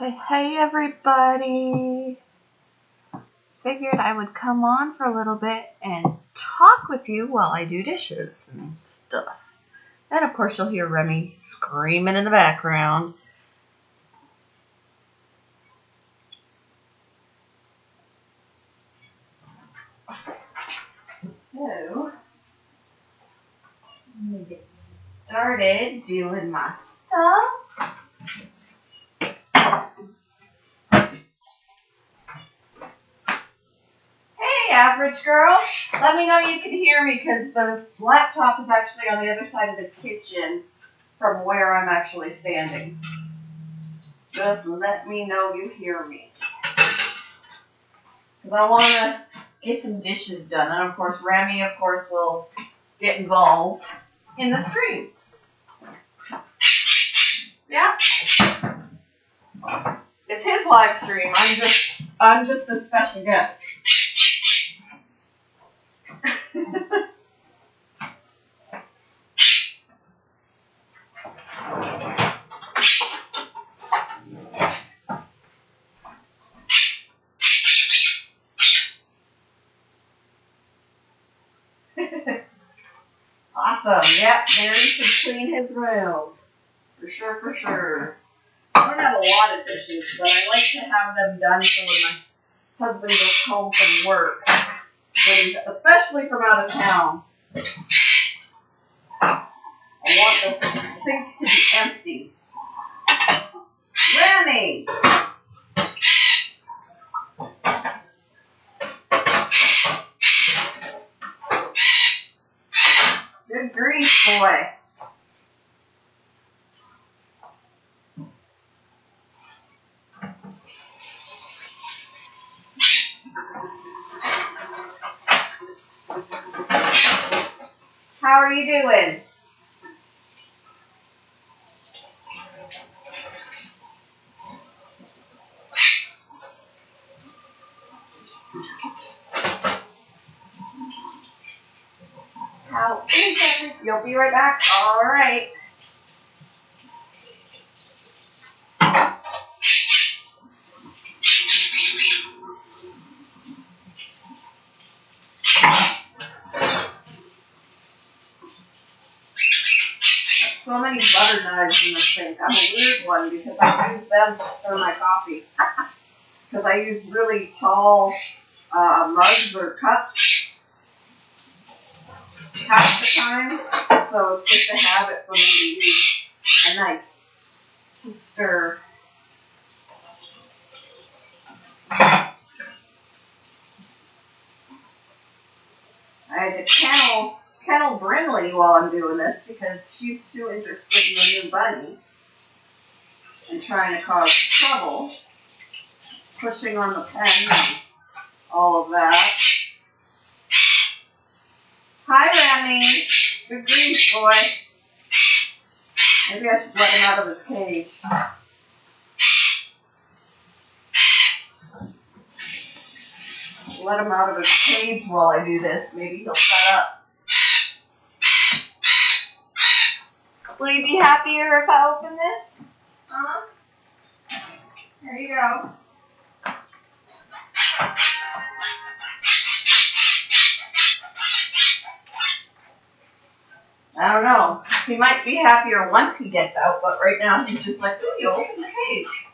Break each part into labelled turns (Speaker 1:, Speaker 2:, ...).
Speaker 1: Hey everybody! Figured I would come on for a little bit and talk with you while I do dishes and stuff. And of course you'll hear Remy screaming in the background. So, I'm going to get started doing my stuff. Average girl, let me know you can hear me because the laptop is actually on the other side of the kitchen from where I'm actually standing. Just let me know you hear me. Because I want to get some dishes done. And of course, Remy, will get involved in the stream. Yeah? It's his live stream. I'm just a special guest. Awesome. Yep, Barry should clean his room. For sure. I don't have a lot of dishes, but I like to have them done so when my husband goes home from work, especially from out of town. I want the sink to be empty. Remy! Good grief, boy. How are you doing? How is everything? You'll be right back? All right. So many butter knives in the sink. I'm a weird one because I use them to stir my coffee. Because I use really tall mugs or cups half the time. So it's just a habit for me to use a knife to stir. I had to kennel Brinley while I'm doing this because she's too interested in the new bunny and trying to cause trouble, pushing on the pen and all of that. Hi, Remy. Good grief, boy. Maybe I should let him out of his cage. Let him out of his cage while I do this. Maybe he'll shut up. Will you be happier if I open this? Huh? There you go. I don't know. He might be happier once he gets out, but right now he's just like, ooh, you open the cage.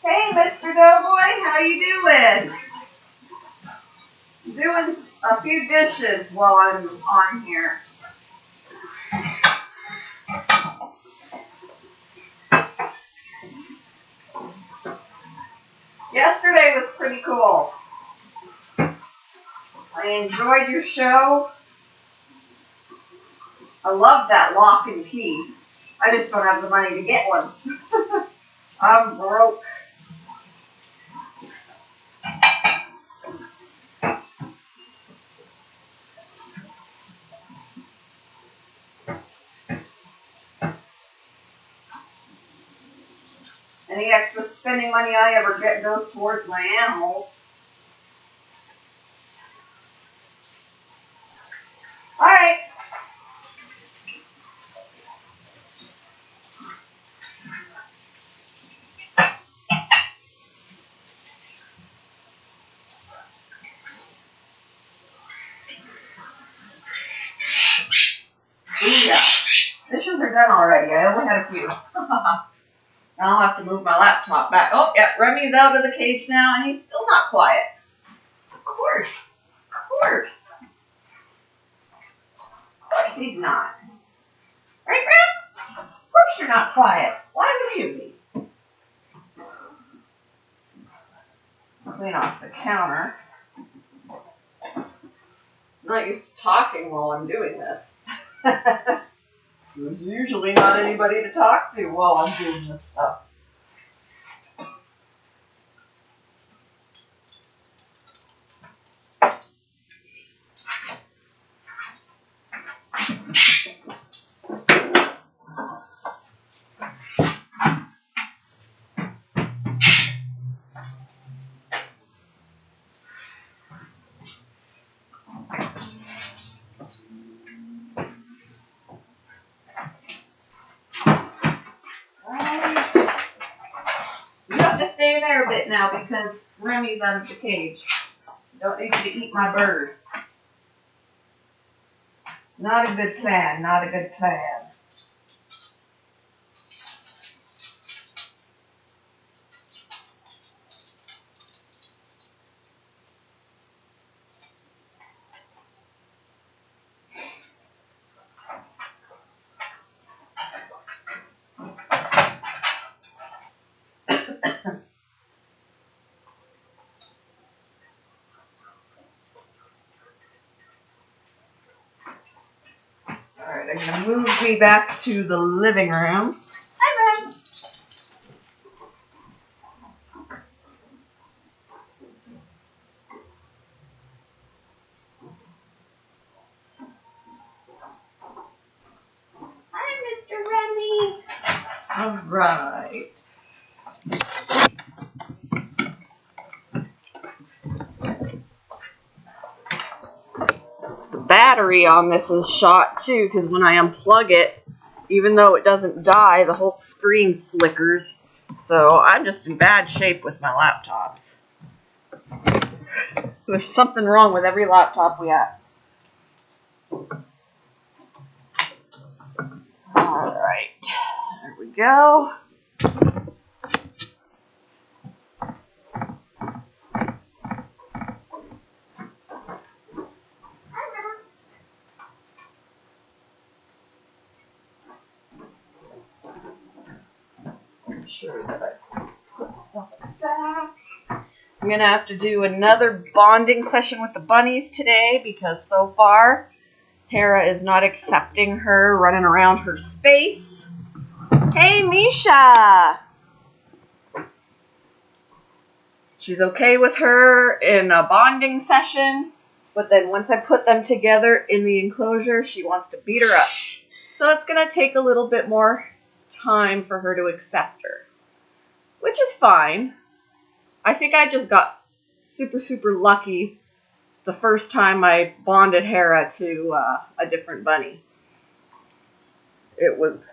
Speaker 1: Hey, Mr. Doughboy, how you doing? I'm doing a few dishes while I'm on here. Yesterday was pretty cool. I enjoyed your show. I love that lock and key. I just don't have the money to get one. I'm broke. Any extra spending money I ever get goes towards my animals. Alright. Yeah. Dishes are done already. I only had a few. I'll have to move my laptop back. Oh, yeah, Remy's out of the cage now, and he's still not quiet. Of course. Of course. Of course he's not. Right, Rem? Of course you're not quiet. Why would you be? Clean off the counter. I'm not used to talking while I'm doing this. There's usually not anybody to talk to while I'm doing this stuff. You have to stay there a bit now because Remy's out of the cage. Don't need you to eat my bird. Not a good plan, not a good plan. Alright, I'm going to move me back to the living room. Hi, Rem. Hi, Mr. Remy. Alright. The battery on this is shot too because when I unplug it, even though it doesn't die, the whole screen flickers. So I'm just in bad shape with my laptops. There's something wrong with every laptop we have. Alright, there we go. Make sure that I put stuff back. I'm going to have to do another bonding session with the bunnies today because so far Hera is not accepting her running around her space. Hey, Misha! She's okay with her in a bonding session, but then once I put them together in the enclosure, she wants to beat her up. So it's going to take a little bit more time for her to accept her, which is fine. I think I just got super, super lucky the first time I bonded Hera to a different bunny. It was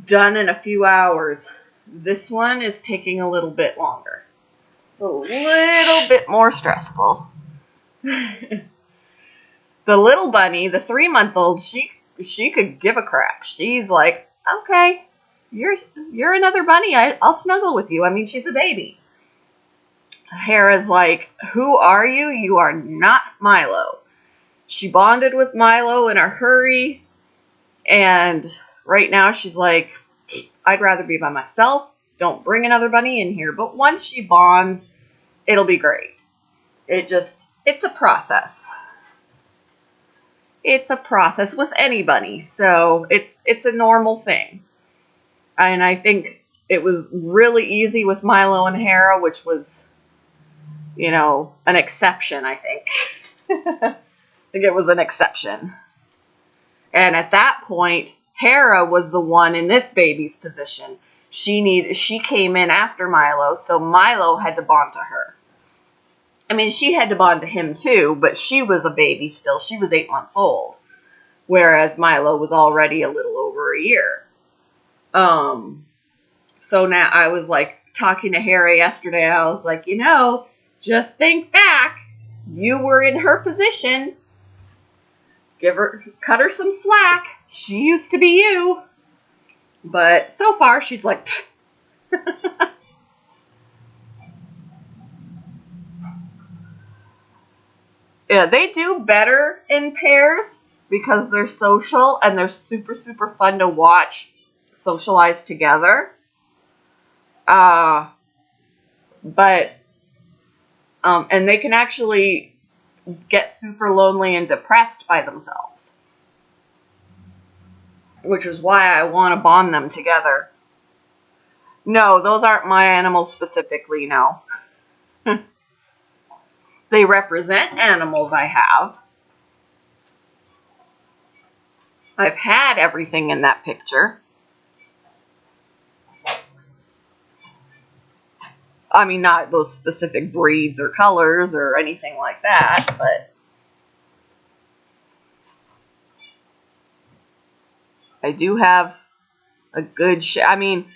Speaker 1: done in a few hours. This one is taking a little bit longer. It's a little bit more stressful. The little bunny, the 3-month-old, she could give a crap. She's like, okay, you're another bunny. I'll snuggle with you. I mean, she's a baby. Hera's like, who are you? You are not Milo. She bonded with Milo in a hurry, and right now she's like, I'd rather be by myself. Don't bring another bunny in here. But once she bonds, it'll be great. It's a process. It's a process with anybody, so it's a normal thing. And I think it was really easy with Milo and Hera, which was, an exception, I think. I think it was an exception. And at that point, Hera was the one in this baby's position. She came in after Milo, so Milo had to bond to her. I mean, she had to bond to him too, but she was a baby still. She was 8 months old, whereas Milo was already a little over a year. So now I was like talking to Hera yesterday. I was like, just think back. You were in her position. Cut her some slack. She used to be you. But so far, she's like, yeah, they do better in pairs because they're social and they're super, super fun to watch socialize together. And they can actually get super lonely and depressed by themselves, which is why I want to bond them together. No, those aren't my animals specifically, no. They represent animals I have. I've had everything in that picture. I mean, not those specific breeds or colors or anything like that, but I do have a good I mean,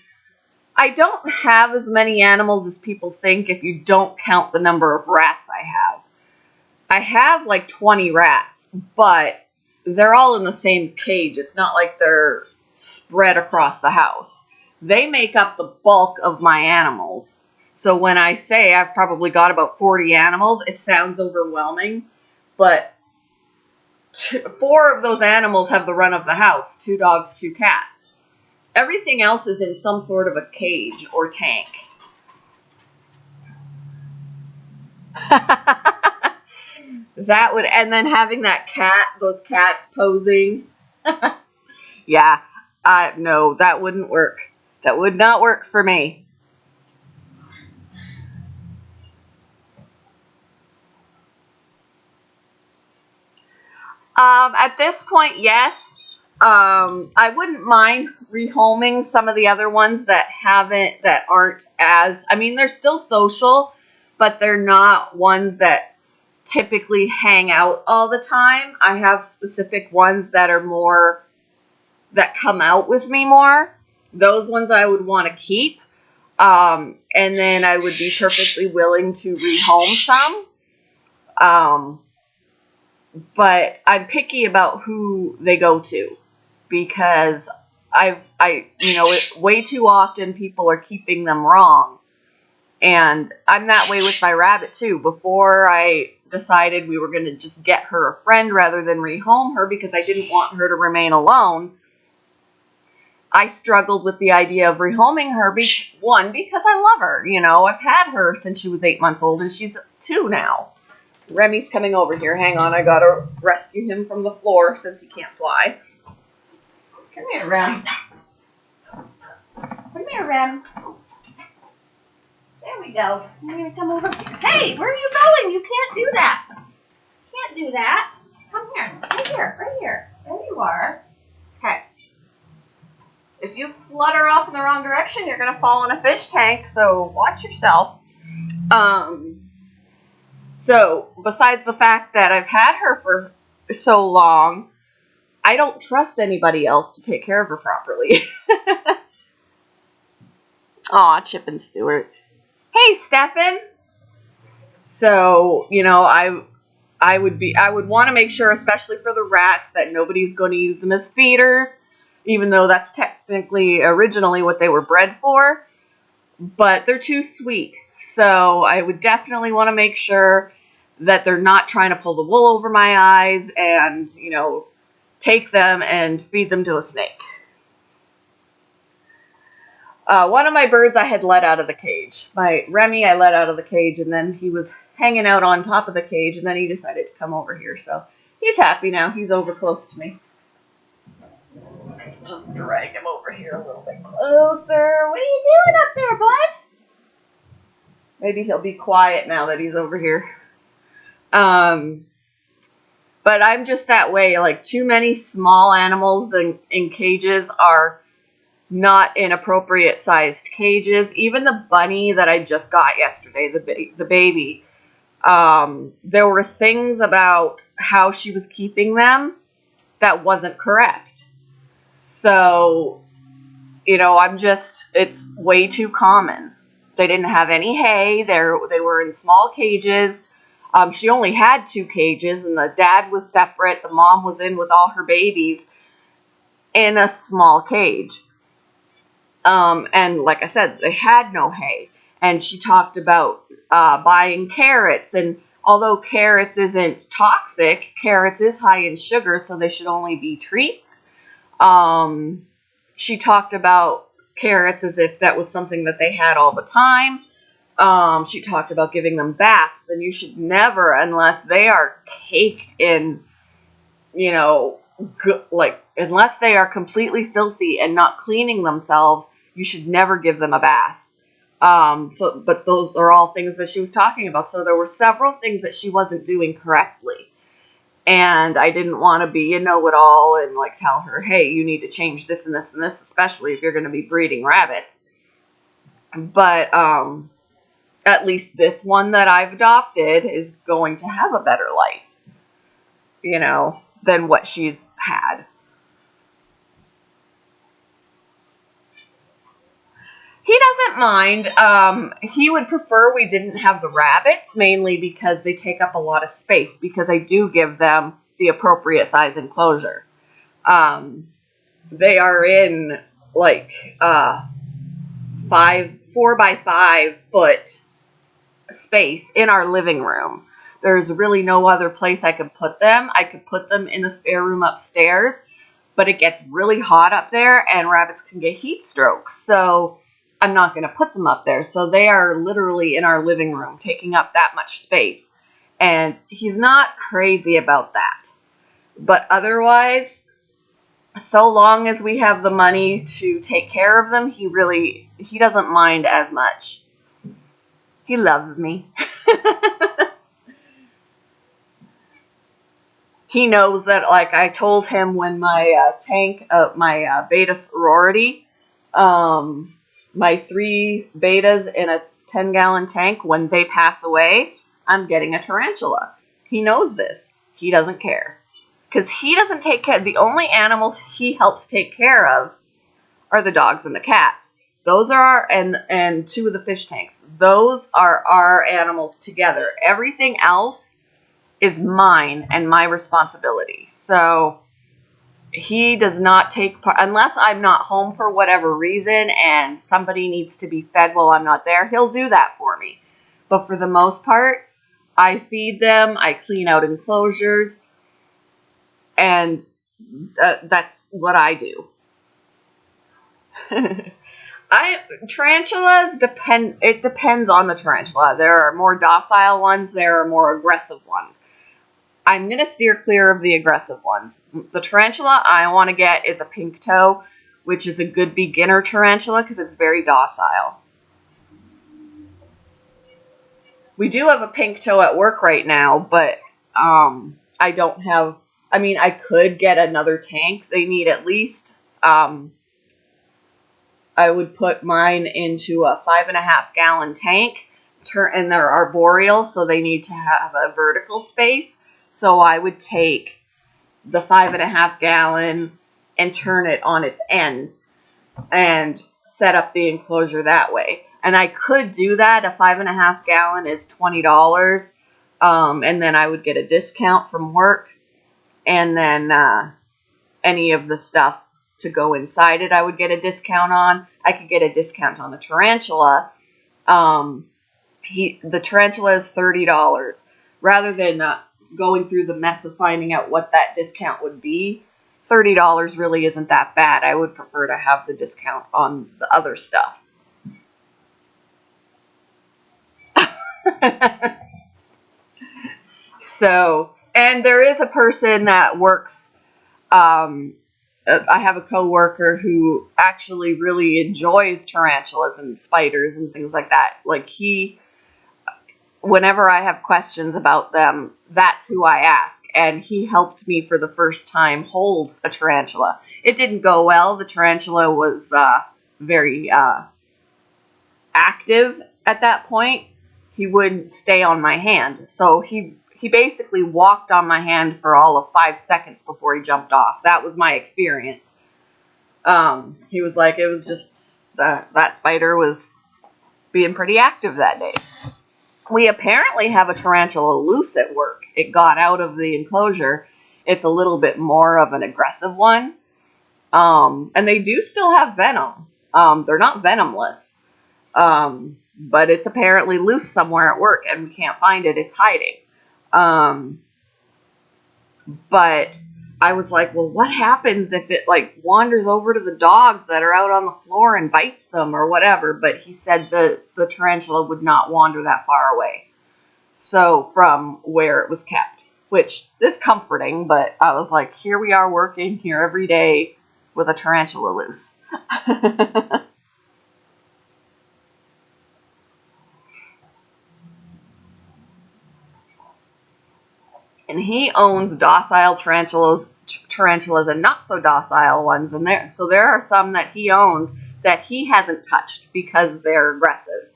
Speaker 1: I don't have as many animals as people think if you don't count the number of rats I have. I have like 20 rats, but they're all in the same cage. It's not like they're spread across the house. They make up the bulk of my animals. So when I say I've probably got about 40 animals, it sounds overwhelming, but 4 of those animals have the run of the house, 2 dogs, 2 cats. Everything else is in some sort of a cage or tank. And then having those cats posing. Yeah, no, that wouldn't work. That would not work for me. At this point, yes. I wouldn't mind rehoming some of the other ones that aren't as, I mean, they're still social, but they're not ones that typically hang out all the time. I have specific ones that come out with me more. Those ones I would want to keep. And then I would be perfectly willing to rehome some. But I'm picky about who they go to because way too often people are keeping them wrong. And I'm that way with my rabbit too. Before I decided we were going to just get her a friend rather than rehome her because I didn't want her to remain alone, I struggled with the idea of rehoming her. Because I love her. I've had her since she was 8 months old and she's 2 now. Remy's coming over here. Hang on, I gotta rescue him from the floor since he can't fly. Come here, Rem. Come here, Rem. There we go. You're gonna come over here. Hey, where are you going? You can't do that. Can't do that. Come here. Right here. Right here. There you are. Okay. If you flutter off in the wrong direction, you're gonna fall in a fish tank, so watch yourself. So, besides the fact that I've had her for so long, I don't trust anybody else to take care of her properly. Aw, Chip and Stuart. Hey, Stefan! So, I would want to make sure, especially for the rats, that nobody's going to use them as feeders, even though that's technically originally what they were bred for. But they're too sweet. So I would definitely want to make sure that they're not trying to pull the wool over my eyes and, take them and feed them to a snake.
Speaker 2: One of my birds I had let out of the cage. My Remy I let out of the cage, and then he was hanging out on top of the cage, and then he decided to come over here. So he's happy now. He's over close to me. Just drag him over here a little bit closer. What are you doing up there, bud? Maybe he'll be quiet now that he's over here. But I'm just that way. Like, too many small animals in cages are not in appropriate sized cages. Even the bunny that I just got yesterday, the baby, there were things about how she was keeping them that wasn't correct. So, it's way too common. They didn't have any hay. They were in small cages. She only had 2 cages, and the dad was separate. The mom was in with all her babies in a small cage. And like I said, they had no hay. And she talked about buying carrots. And although carrots isn't toxic, carrots is high in sugar, so they should only be treats. She talked about carrots as if that was something that they had all the time. She talked about giving them baths, and you should never, unless they are caked in, unless they are completely filthy and not cleaning themselves, you should never give them a bath. But those are all things that she was talking about. So there were several things that she wasn't doing correctly. And I didn't want to be a know-it-all and tell her, hey, you need to change this and this and this, especially if you're going to be breeding rabbits. But at least this one that I've adopted is going to have a better life, than what she's had. He doesn't mind. He would prefer we didn't have the rabbits, mainly because they take up a lot of space, because I do give them the appropriate size enclosure. They are in 4 by 5 foot space in our living room. There's really no other place I could put them. I could put them in the spare room upstairs, but it gets really hot up there and rabbits can get heat stroke. So I'm not going to put them up there. So they are literally in our living room, taking up that much space. And he's not crazy about that. But otherwise, so long as we have the money to take care of them, he doesn't mind as much. He loves me. He knows that, I told him when my my beta sorority, my 3 betas in a 10-gallon tank, when they pass away, I'm getting a tarantula. He knows this. He doesn't care. Because he doesn't take care. The only animals he helps take care of are the dogs and the cats. Those are and 2 of the fish tanks. Those are our animals together. Everything else is mine and my responsibility. So he does not take part, unless I'm not home for whatever reason and somebody needs to be fed while I'm not there. He'll do that for me. But for the most part, I feed them, I clean out enclosures, and that's what I do. Tarantulas it depends on the tarantula. There are more docile ones, there are more aggressive ones. I'm going to steer clear of the aggressive ones. The tarantula I want to get is a pink toe, which is a good beginner tarantula because it's very docile. We do have a pink toe at work right now, but I don't have, I could get another tank. They need at least, I would put mine into a 5.5-gallon tank, and they're arboreal, so they need to have a vertical space. So I would take the 5.5-gallon and turn it on its end and set up the enclosure that way. And I could do that. A 5.5-gallon is $20. And then I would get a discount from work. And then any of the stuff to go inside it, I would get a discount on. I could get a discount on the tarantula. The tarantula is $30. Rather than going through the mess of finding out what that discount would be, $30 really isn't that bad. I would prefer to have the discount on the other stuff. So, and there is a person that works, I have a coworker who actually really enjoys tarantulas and spiders and things like that. Like whenever I have questions about them, that's who I ask. And he helped me for the first time hold a tarantula. It didn't go well. The tarantula was very active at that point. He wouldn't stay on my hand. So he basically walked on my hand for all of 5 seconds before he jumped off. That was my experience. He was like, it was just, that spider was being pretty active that day. We apparently have a tarantula loose at work. It got out of the enclosure. It's a little bit more of an aggressive one. And they do still have venom. They're not venomless. But it's apparently loose somewhere at work and we can't find it. It's hiding. But I was like, well, what happens if it like wanders over to the dogs that are out on the floor and bites them or whatever? But he said the tarantula would not wander that far away. So from where it was kept, which is comforting, but I was like, here we are working here every day with a tarantula loose. And he owns docile tarantulas and not so docile ones. And there are some that he owns that he hasn't touched because they're aggressive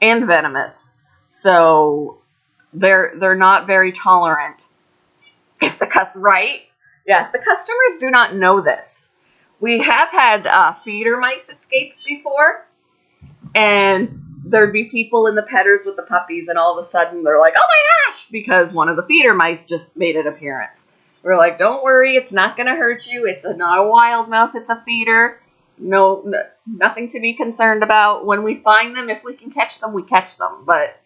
Speaker 2: and venomous. So they're not very tolerant. If the customers do not know this. We have had feeder mice escape before, and there'd be people in the petters with the puppies, and all of a sudden they're like, oh my gosh, because one of the feeder mice just made an appearance. We're like, don't worry, it's not going to hurt you. It's not a wild mouse, it's a feeder. No, nothing to be concerned about. When we find them, if we can catch them, we catch them. But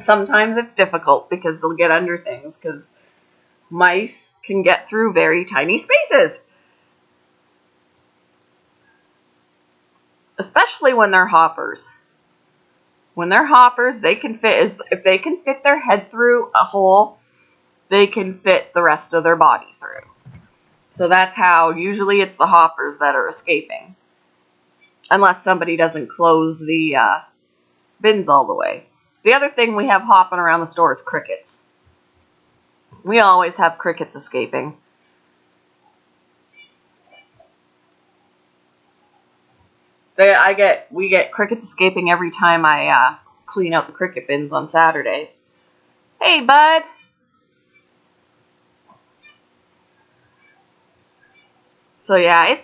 Speaker 2: sometimes it's difficult because they'll get under things, because mice can get through very tiny spaces. Especially when they're hoppers. When they're hoppers, they can fit, if they can fit their head through a hole, they can fit the rest of their body through. So that's how, usually it's the hoppers that are escaping. Unless somebody doesn't close the bins all the way. The other thing we have hopping around the store is crickets. We always have crickets escaping. We get crickets escaping every time I clean out the cricket bins on Saturdays. Hey, bud. So yeah,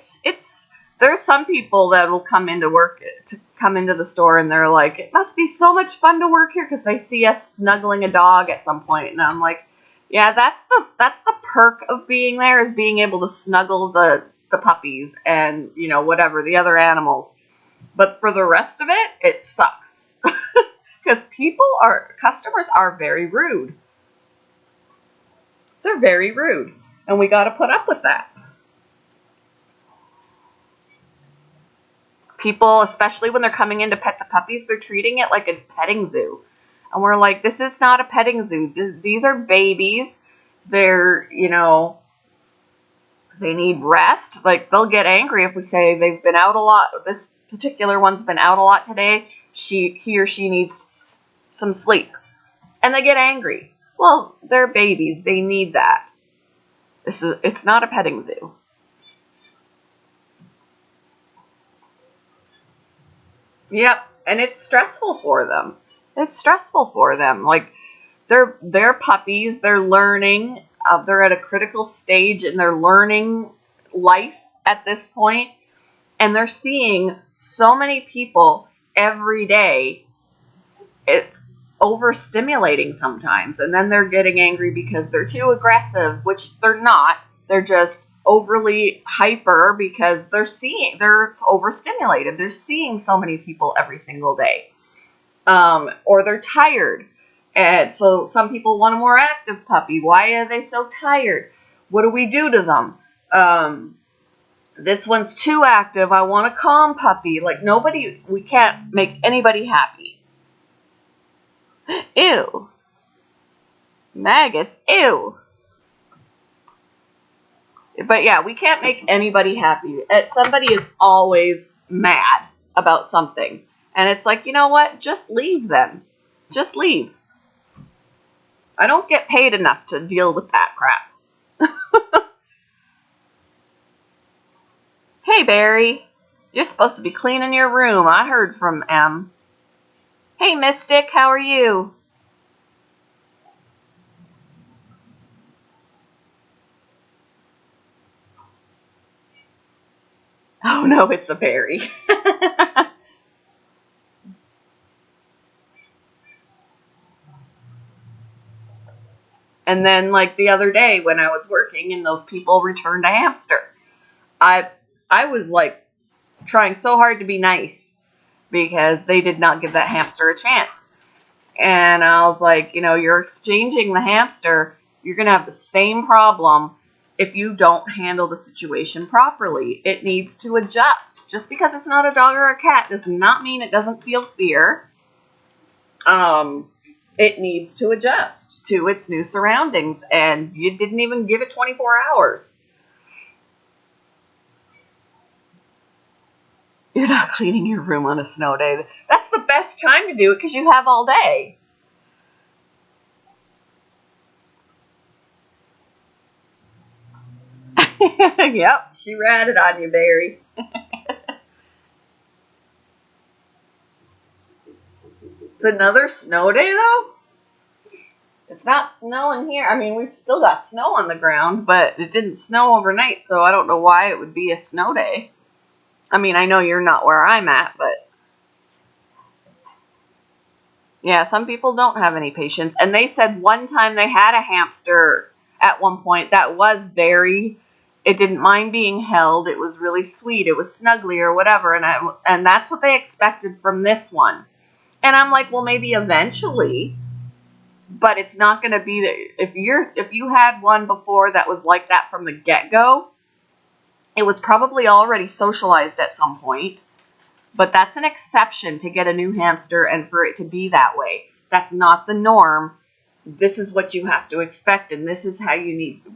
Speaker 2: there's some people that will come into the store and they're like, it must be so much fun to work here because they see us snuggling a dog at some point, and I'm like, yeah, that's the perk of being there, is being able to snuggle the puppies and whatever the other animals. But for the rest of it, it sucks. Because customers are very rude. They're very rude. And we got to put up with that. People, especially when they're coming in to pet the puppies, they're treating it like a petting zoo. And we're like, this is not a petting zoo. These are babies. They're, they need rest. Like, they'll get angry if we say they've been out a lot. This particular one's been out a lot today. He or she needs some sleep. And they get angry. Well, they're babies. They need that. It's not a petting zoo. Yep. And it's stressful for them. Like, they're puppies. They're learning. They're at a critical stage in their learning life at this point. And they're seeing so many people every day. It's overstimulating sometimes. And then they're getting angry because they're too aggressive, which they're not. They're just overly hyper because they're overstimulated. They're seeing so many people every single day. Or they're tired. And so some people want a more active puppy. Why are they so tired? What do we do to them? This one's too active. I want a calm puppy. Like, we can't make anybody happy. Ew. Maggots. Ew. But yeah, we can't make anybody happy. Somebody is always mad about something. And it's like, you know what? Just leave them. Just leave. I don't get paid enough to deal with that crap. Hey, Barry. You're supposed to be cleaning your room. I heard from M. Hey, Mystic. How are you? Oh, no, it's a Barry. And then, like, the other day when I was working and those people returned a hamster, I was, like, trying so hard to be nice because they did not give that hamster a chance. And I was like, you know, you're exchanging the hamster. You're going to have the same problem if you don't handle the situation properly. It needs to adjust. Just because it's not a dog or a cat does not mean it doesn't feel fear. It needs to adjust to its new surroundings, and you didn't even give it 24 hours. You're not cleaning your room on a snow day. That's the best time to do it because you have all day. Yep, she ratted on you, Barry. It's another snow day, though? It's not snowing here. I mean, we've still got snow on the ground, but it didn't snow overnight, so I don't know why it would be a snow day. I mean, I know you're not where I'm at, but yeah, some people don't have any patience. And they said one time they had a hamster at one point that was it didn't mind being held. It was really sweet. It was snuggly or whatever. And that's what they expected from this one. And I'm like, well, maybe eventually, but it's not going to be that if you had one before that was like that from the get-go, it was probably already socialized at some point. But that's an exception to get a new hamster and for it to be that way. That's not the norm. This is what you have to expect, and this is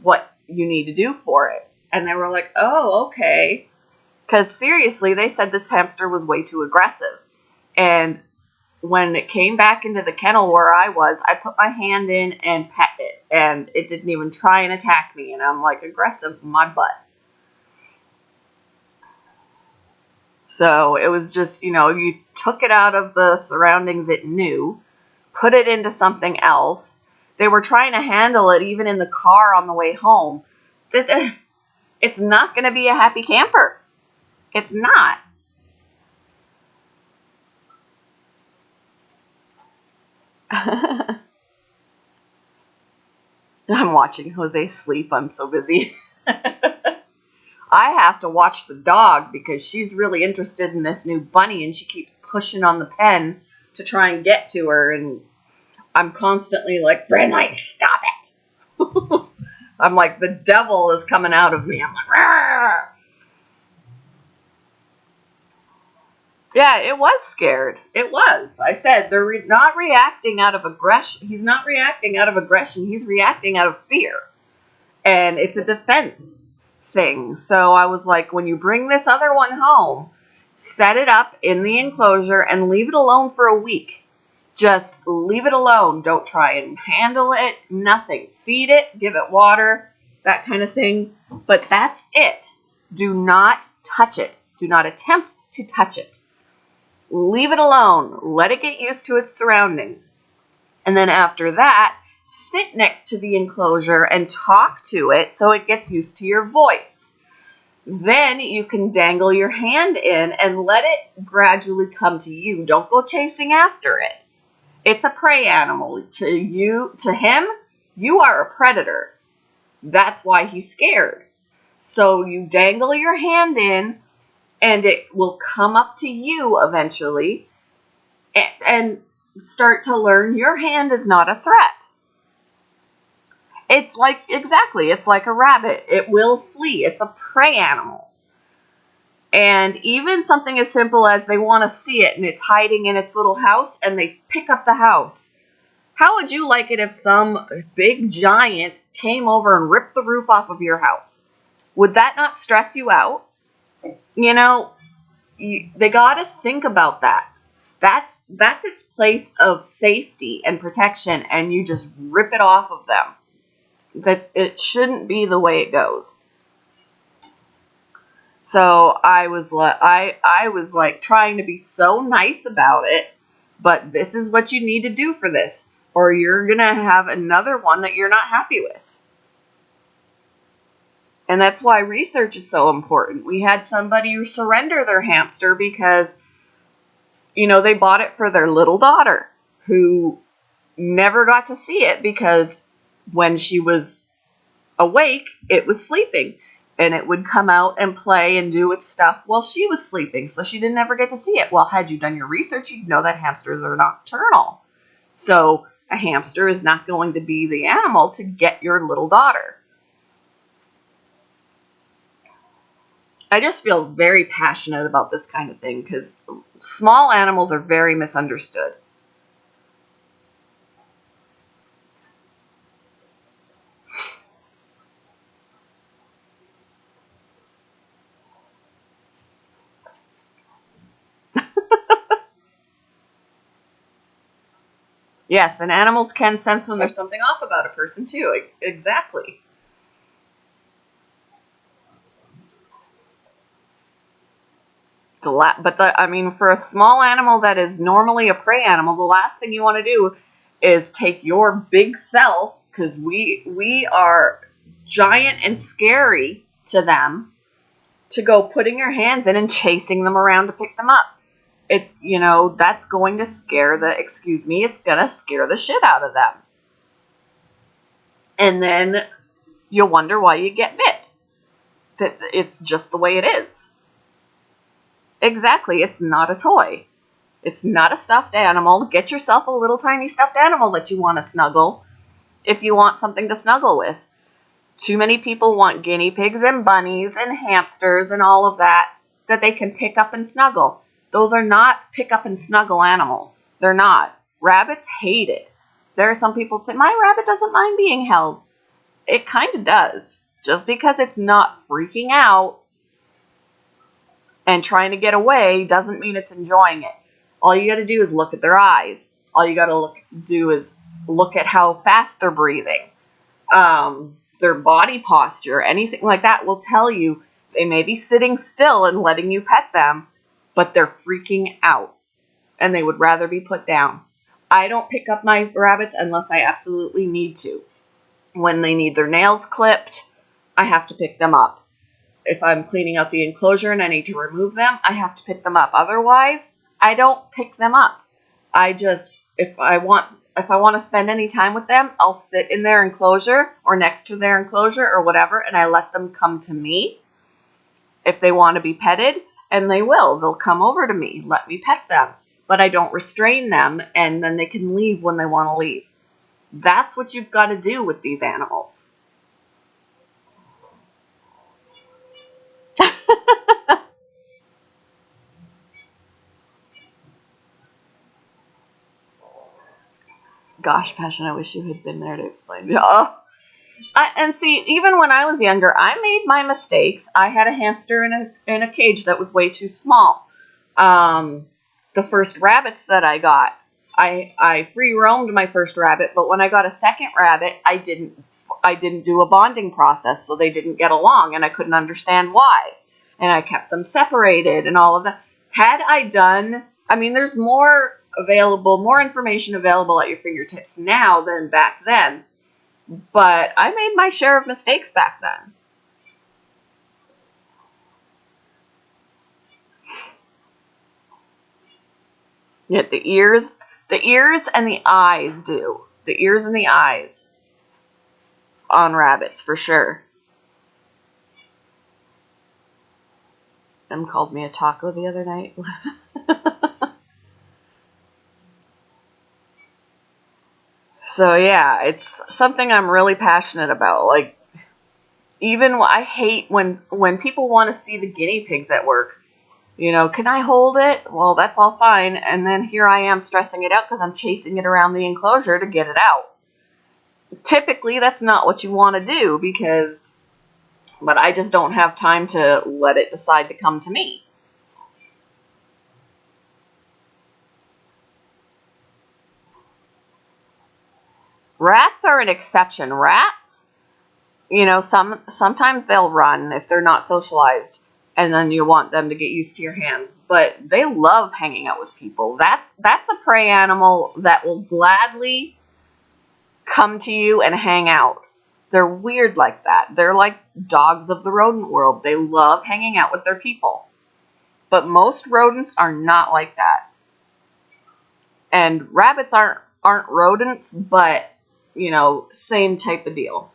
Speaker 2: what you need to do for it. And they were like, oh, okay. Because seriously, they said this hamster was way too aggressive. And when it came back into the kennel where I was, I put my hand in and pet it, and it didn't even try and attack me. And I'm like, aggressive, my butt. So it was just, you took it out of the surroundings it knew, put it into something else. They were trying to handle it even in the car on the way home. It's not going to be a happy camper. It's not. I'm watching Jose sleep. I'm so busy. I have to watch the dog because she's really interested in this new bunny and she keeps pushing on the pen to try and get to her. And I'm constantly like, Brinley, stop it. I'm like, the devil is coming out of me. I'm like, Rawr! Yeah, it was scared. It was. I said, they're not reacting out of aggression. He's not reacting out of aggression. He's reacting out of fear. And it's a defense thing. So I was like, when you bring this other one home, set it up in the enclosure and leave it alone for a week. Just leave it alone. Don't try and handle it. Nothing. Feed it. Give it water. That kind of thing. But that's it. Do not touch it. Do not attempt to touch it. Leave it alone. Let it get used to its surroundings. And then after that, sit next to the enclosure and talk to it so it gets used to your voice. Then you can dangle your hand in and let it gradually come to you. Don't go chasing after it. It's a prey animal. To him, you are a predator. That's why he's scared. So you dangle your hand in and it will come up to you eventually and start to learn your hand is not a threat. It's like, exactly, it's like a rabbit. It will flee. It's a prey animal. And even something as simple as they want to see it and it's hiding in its little house and they pick up the house. How would you like it if some big giant came over and ripped the roof off of your house? Would that not stress you out? You know, they got to think about that. That's its place of safety and protection, and you just rip it off of them. That it shouldn't be the way it goes. So I was like trying to be so nice about it, but this is what you need to do for this, or you're gonna have another one that you're not happy with. And that's why research is so important. We had somebody surrender their hamster because, they bought it for their little daughter who never got to see it because when she was awake, it was sleeping. And it would come out and play and do its stuff while she was sleeping. So she didn't ever get to see it. Well, had you done your research, you'd know that hamsters are nocturnal. So a hamster is not going to be the animal to get your little daughter. I just feel very passionate about this kind of thing because small animals are very misunderstood. Yes, and animals can sense when there's something off about a person too. Exactly. For a small animal that is normally a prey animal, the last thing you want to do is take your big self, because we are giant and scary to them, to go putting your hands in and chasing them around to pick them up. It's, that's going to scare it's going to scare the shit out of them. And then you'll wonder why you get bit. It's just the way it is. Exactly, it's not a toy. It's not a stuffed animal. Get yourself a little tiny stuffed animal that you want to snuggle if you want something to snuggle with. Too many people want guinea pigs and bunnies and hamsters and all of that they can pick up and snuggle. Those are not pick up and snuggle animals. They're not. Rabbits hate it. There are some people that say, my rabbit doesn't mind being held. It kind of does. Just because it's not freaking out and trying to get away doesn't mean it's enjoying it. All you got to do is look at their eyes. All you got to do is look at how fast they're breathing. Their body posture, anything like that will tell you they may be sitting still and letting you pet them, but they're freaking out and they would rather be put down. I don't pick up my rabbits unless I absolutely need to. When they need their nails clipped, I have to pick them up. If I'm cleaning out the enclosure and I need to remove them, I have to pick them up. Otherwise, I don't pick them up. If I want to spend any time with them, I'll sit in their enclosure or next to their enclosure or whatever, and I let them come to me. If they want to be petted, and they will, they'll come over to me, let me pet them. But I don't restrain them, and then they can leave when they want to leave. That's what you've got to do with these animals. Gosh, Passion, I wish you had been there to explain. Oh. And see, even when I was younger, I made my mistakes. I had a hamster in a cage that was way too small. The first rabbits that I got, I free roamed my first rabbit, but when I got a second rabbit, I didn't do a bonding process, so they didn't get along, and I couldn't understand why. And I kept them separated and all of that. Had I done, there's more information available at your fingertips now than back then. But I made my share of mistakes back then. Yet the ears and the eyes do. The ears and the eyes on rabbits, for sure. Em called me a taco the other night. So yeah, it's something I'm really passionate about. Like, even I hate when people want to see the guinea pigs at work. You know, can I hold it? Well, that's all fine. And then here I am stressing it out because I'm chasing it around the enclosure to get it out. Typically, that's not what you want to do but I just don't have time to let it decide to come to me. Rats are an exception. Rats, sometimes they'll run if they're not socialized, and then you want them to get used to your hands. But they love hanging out with people. That's a prey animal that will gladly come to you and hang out. They're weird like that. They're like dogs of the rodent world. They love hanging out with their people. But most rodents are not like that. And rabbits aren't rodents, but same type of deal.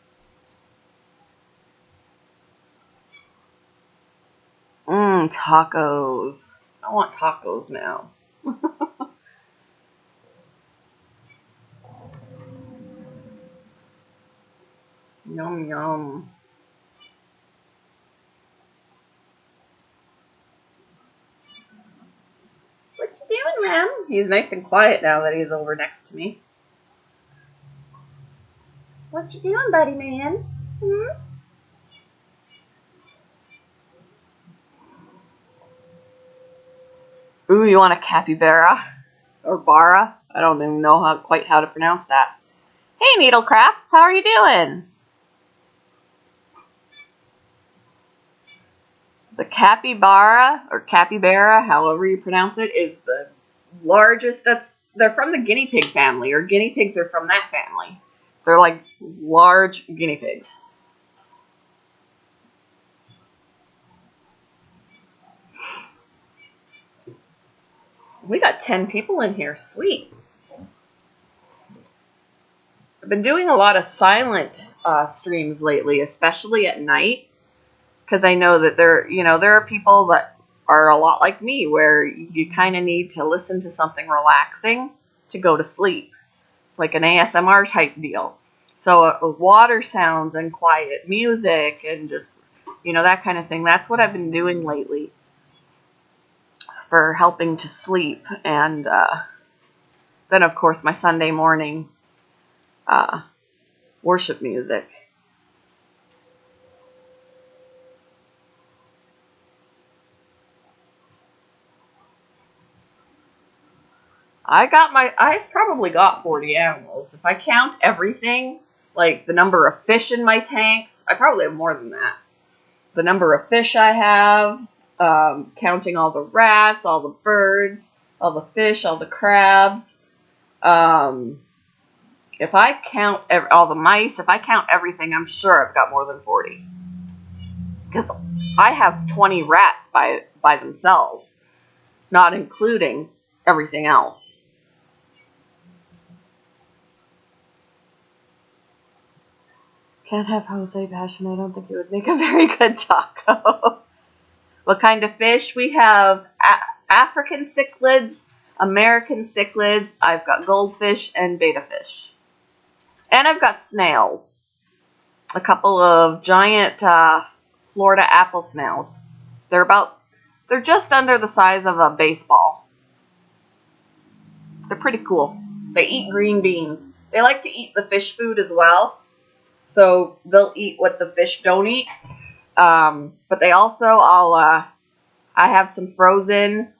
Speaker 2: Tacos. I want tacos now. Yum yum. What you doing, ma'am? He's nice and quiet now that he's over next to me. What you doing, buddy man? Ooh, you want a capybara? Or bara? I don't even know quite how to pronounce that. Hey, Needlecrafts, how are you doing? The capybara, or capybara, however you pronounce it, is the largest. They're from the guinea pig family, or guinea pigs are from that family. They're like large guinea pigs. We got 10 people in here. Sweet. I've been doing a lot of silent streams lately, especially at night, because I know that there are people that are a lot like me, where you kind of need to listen to something relaxing to go to sleep, like an ASMR type deal. So water sounds and quiet music and just that kind of thing. That's what I've been doing lately for helping to sleep. And then, of course, my Sunday morning worship music. I've probably got 40 animals. If I count everything, like the number of fish in my tanks, I probably have more than that. The number of fish I have, counting all the rats, all the birds, all the fish, all the crabs. If I count all the mice, if I count everything, I'm sure I've got more than 40. Because I have 20 rats by themselves, not including everything else. Can't have Jose passion. I don't think it would make a very good taco. What kind of fish? We have African cichlids, American cichlids. I've got goldfish and betta fish. And I've got snails. A couple of giant Florida apple snails. They're just under the size of a baseball. They're pretty cool. They eat green beans. They like to eat the fish food as well. So they'll eat what the fish don't eat. But they also, I have some frozen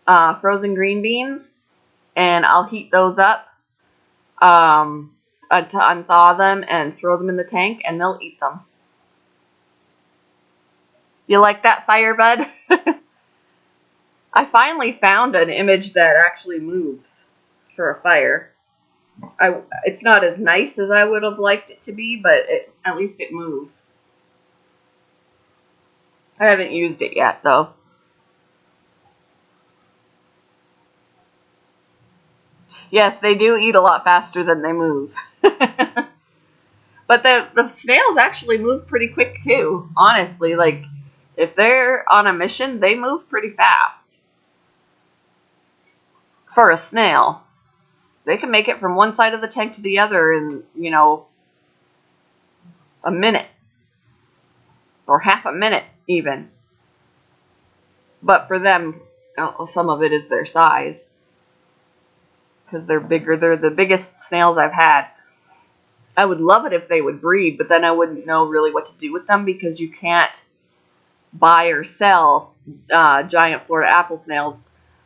Speaker 2: green beans, and I'll heat those up to unthaw them and throw them in the tank, and they'll eat them. You like that, Firebud? I finally found an image that actually moves for a fire. It's not as nice as I would have liked it to be, but at least it moves. I haven't used it yet, though. Yes, they do eat a lot faster than they move. But the snails actually move pretty quick, too. Honestly, like, if they're on a mission, they move pretty fast. For a snail. They can make it from one side of the tank to the other in, a minute. Or half a minute, even. But for them, some of it is their size. Because they're bigger. They're the biggest snails I've had. I would love it if they would breed, but then I wouldn't know really what to do with them because you can't buy or sell giant Florida apple snails.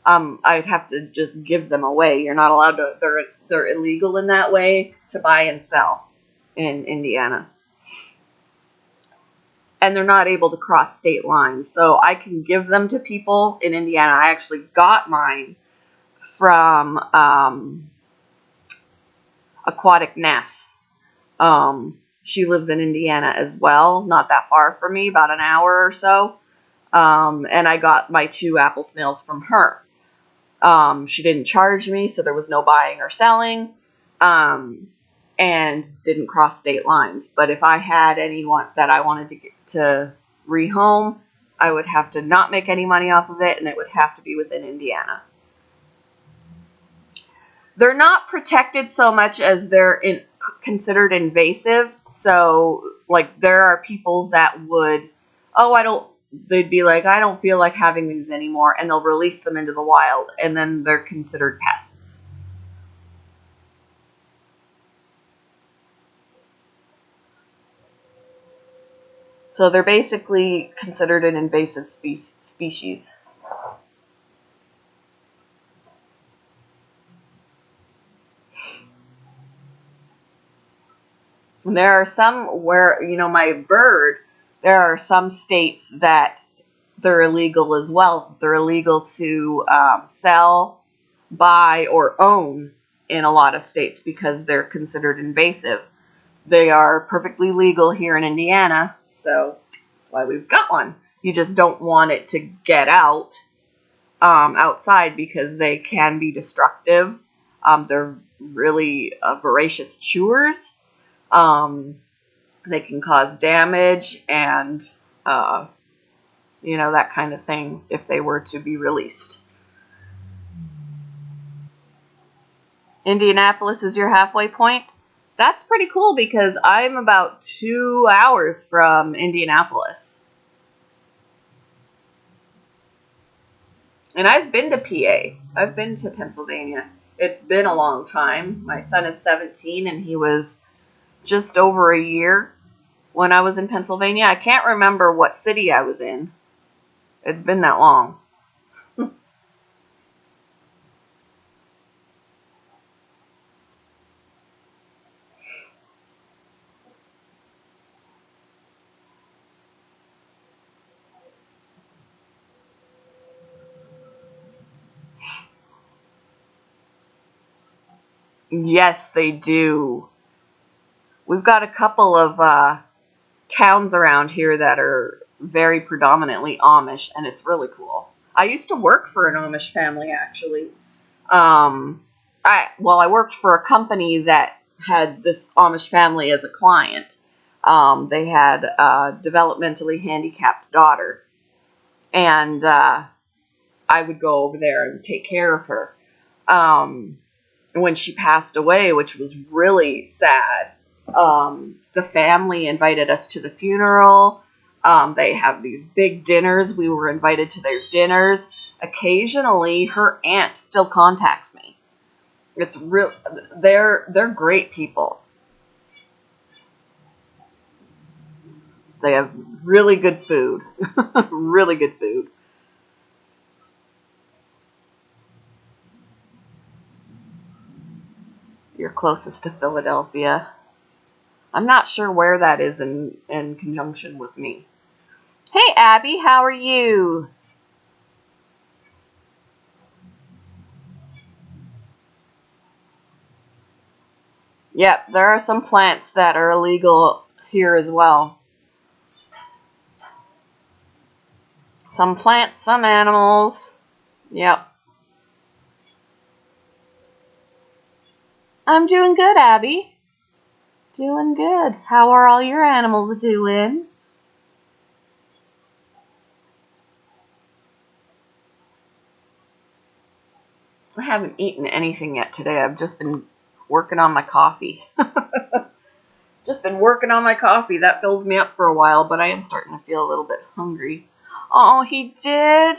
Speaker 2: I'd have to just give them away. You're not allowed to. They're illegal in that way to buy and sell in Indiana, and they're not able to cross state lines. So I can give them to people in Indiana. I actually got mine from Aquatic Nest. She lives in Indiana as well, not that far from me, about an hour or so. And I got my 2 apple snails from her. She didn't charge me, so there was no buying or selling, and didn't cross state lines. But if I had anyone that I wanted to rehome, I would have to not make any money off of it, and it would have to be within Indiana. They're not protected so much as they're considered invasive. So, like, there are people that would, they'd be like, I don't feel like having these anymore, and they'll release them into the wild, and then they're considered pests. So they're basically considered an invasive species. There are some where, my bird, there are some states that they're illegal as well. They're illegal to sell, buy, or own in a lot of states because they're considered invasive. They are perfectly legal here in Indiana, so that's why we've got one. You just don't want it to get out outside because they can be destructive. They're really voracious chewers. They can cause damage and, that kind of thing if they were to be released. Indianapolis is your halfway point? That's pretty cool because I'm about 2 hours from Indianapolis. And I've been to PA. I've been to Pennsylvania. It's been a long time. My son is 17 and he was just over a year when I was in Pennsylvania. I can't remember what city I was in. It's been that long. Yes, they do. We've got a couple of towns around here that are very predominantly Amish, and it's really cool. I used to work for an Amish family, actually. I worked for a company that had this Amish family as a client. They had a developmentally handicapped daughter, and I would go over there and take care of her. When she passed away, which was really sad, the family invited us to the funeral. They have these big dinners. We were invited to their dinners. Occasionally, her aunt still contacts me. It's real. They're great people. They have really good food. Really good food. You're closest to Philadelphia. I'm not sure where that is in conjunction with me. Hey, Abby, how are you? Yep, there are some plants that are illegal here as well. Some plants, some animals. Yep. I'm doing good, Abby. Doing good. How are all your animals doing? I haven't eaten anything yet today. I've just been working on my coffee. Just been working on my coffee. That fills me up for a while, but I am starting to feel a little bit hungry. Oh, he did?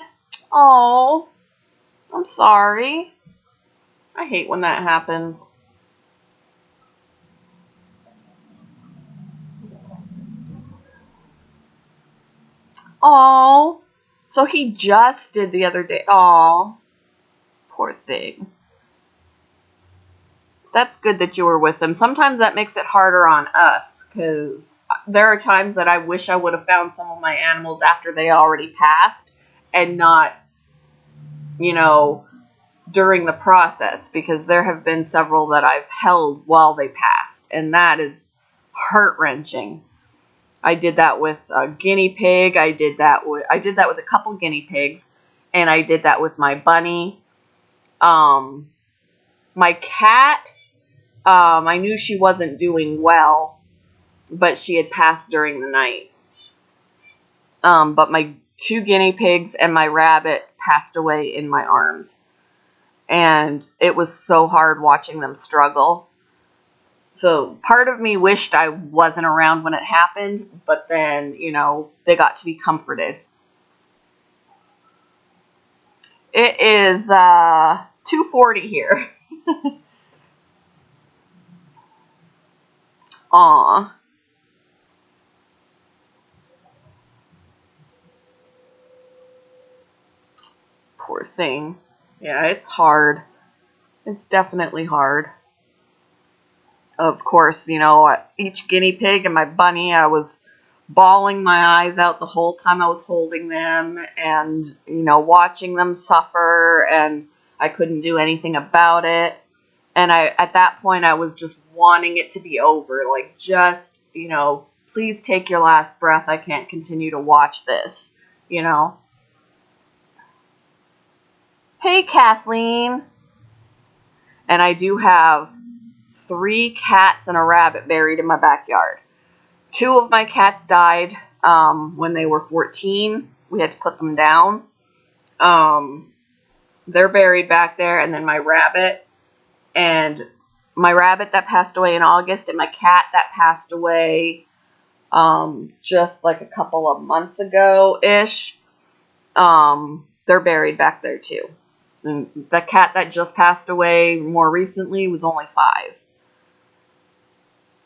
Speaker 2: Oh, I'm sorry. I hate when that happens. Oh, so he just did the other day. Oh, poor thing. That's good that you were with him. Sometimes that makes it harder on us, because there are times that I wish I would have found some of my animals after they already passed and not, during the process, because there have been several that I've held while they passed, and that is heart-wrenching. I did that with a guinea pig. I did that with a couple guinea pigs, and I did that with my bunny. My cat, I knew she wasn't doing well, but she had passed during the night. But my 2 guinea pigs and my rabbit passed away in my arms. And it was so hard watching them struggle. So part of me wished I wasn't around when it happened, but then, they got to be comforted. It is 2:40 here. Aw. Poor thing. Yeah, it's hard. It's definitely hard. Of course, each guinea pig and my bunny, I was bawling my eyes out the whole time I was holding them and, watching them suffer, and I couldn't do anything about it. And at that point, I was just wanting it to be over. Like, just, please take your last breath. I can't continue to watch this, Hey, Kathleen. And I do have 3 cats and a rabbit buried in my backyard. 2 of my cats died when they were 14. We had to put them down. They're buried back there. And then my rabbit that passed away in August, and my cat that passed away just like a couple of months ago-ish. They're buried back there too. And the cat that just passed away more recently was only 5.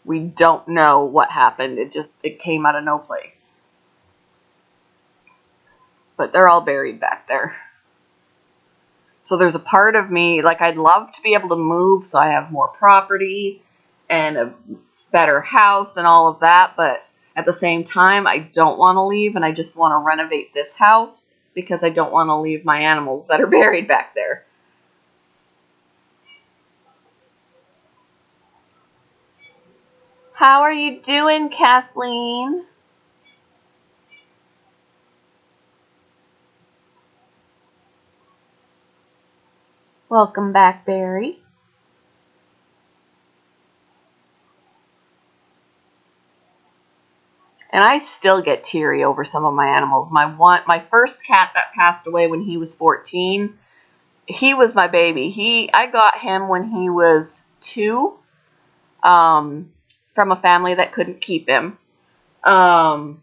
Speaker 2: We don't know what happened. It came out of no place. But they're all buried back there. So there's a part of me, like, I'd love to be able to move so I have more property and a better house and all of that, but at the same time, I don't want to leave, and I just want to renovate this house because I don't want to leave my animals that are buried back there. How are you doing, Kathleen? Welcome back, Barry. And I still get teary over some of my animals. My first cat that passed away when he was 14, he was my baby. I got him when he was 2, from a family that couldn't keep him. And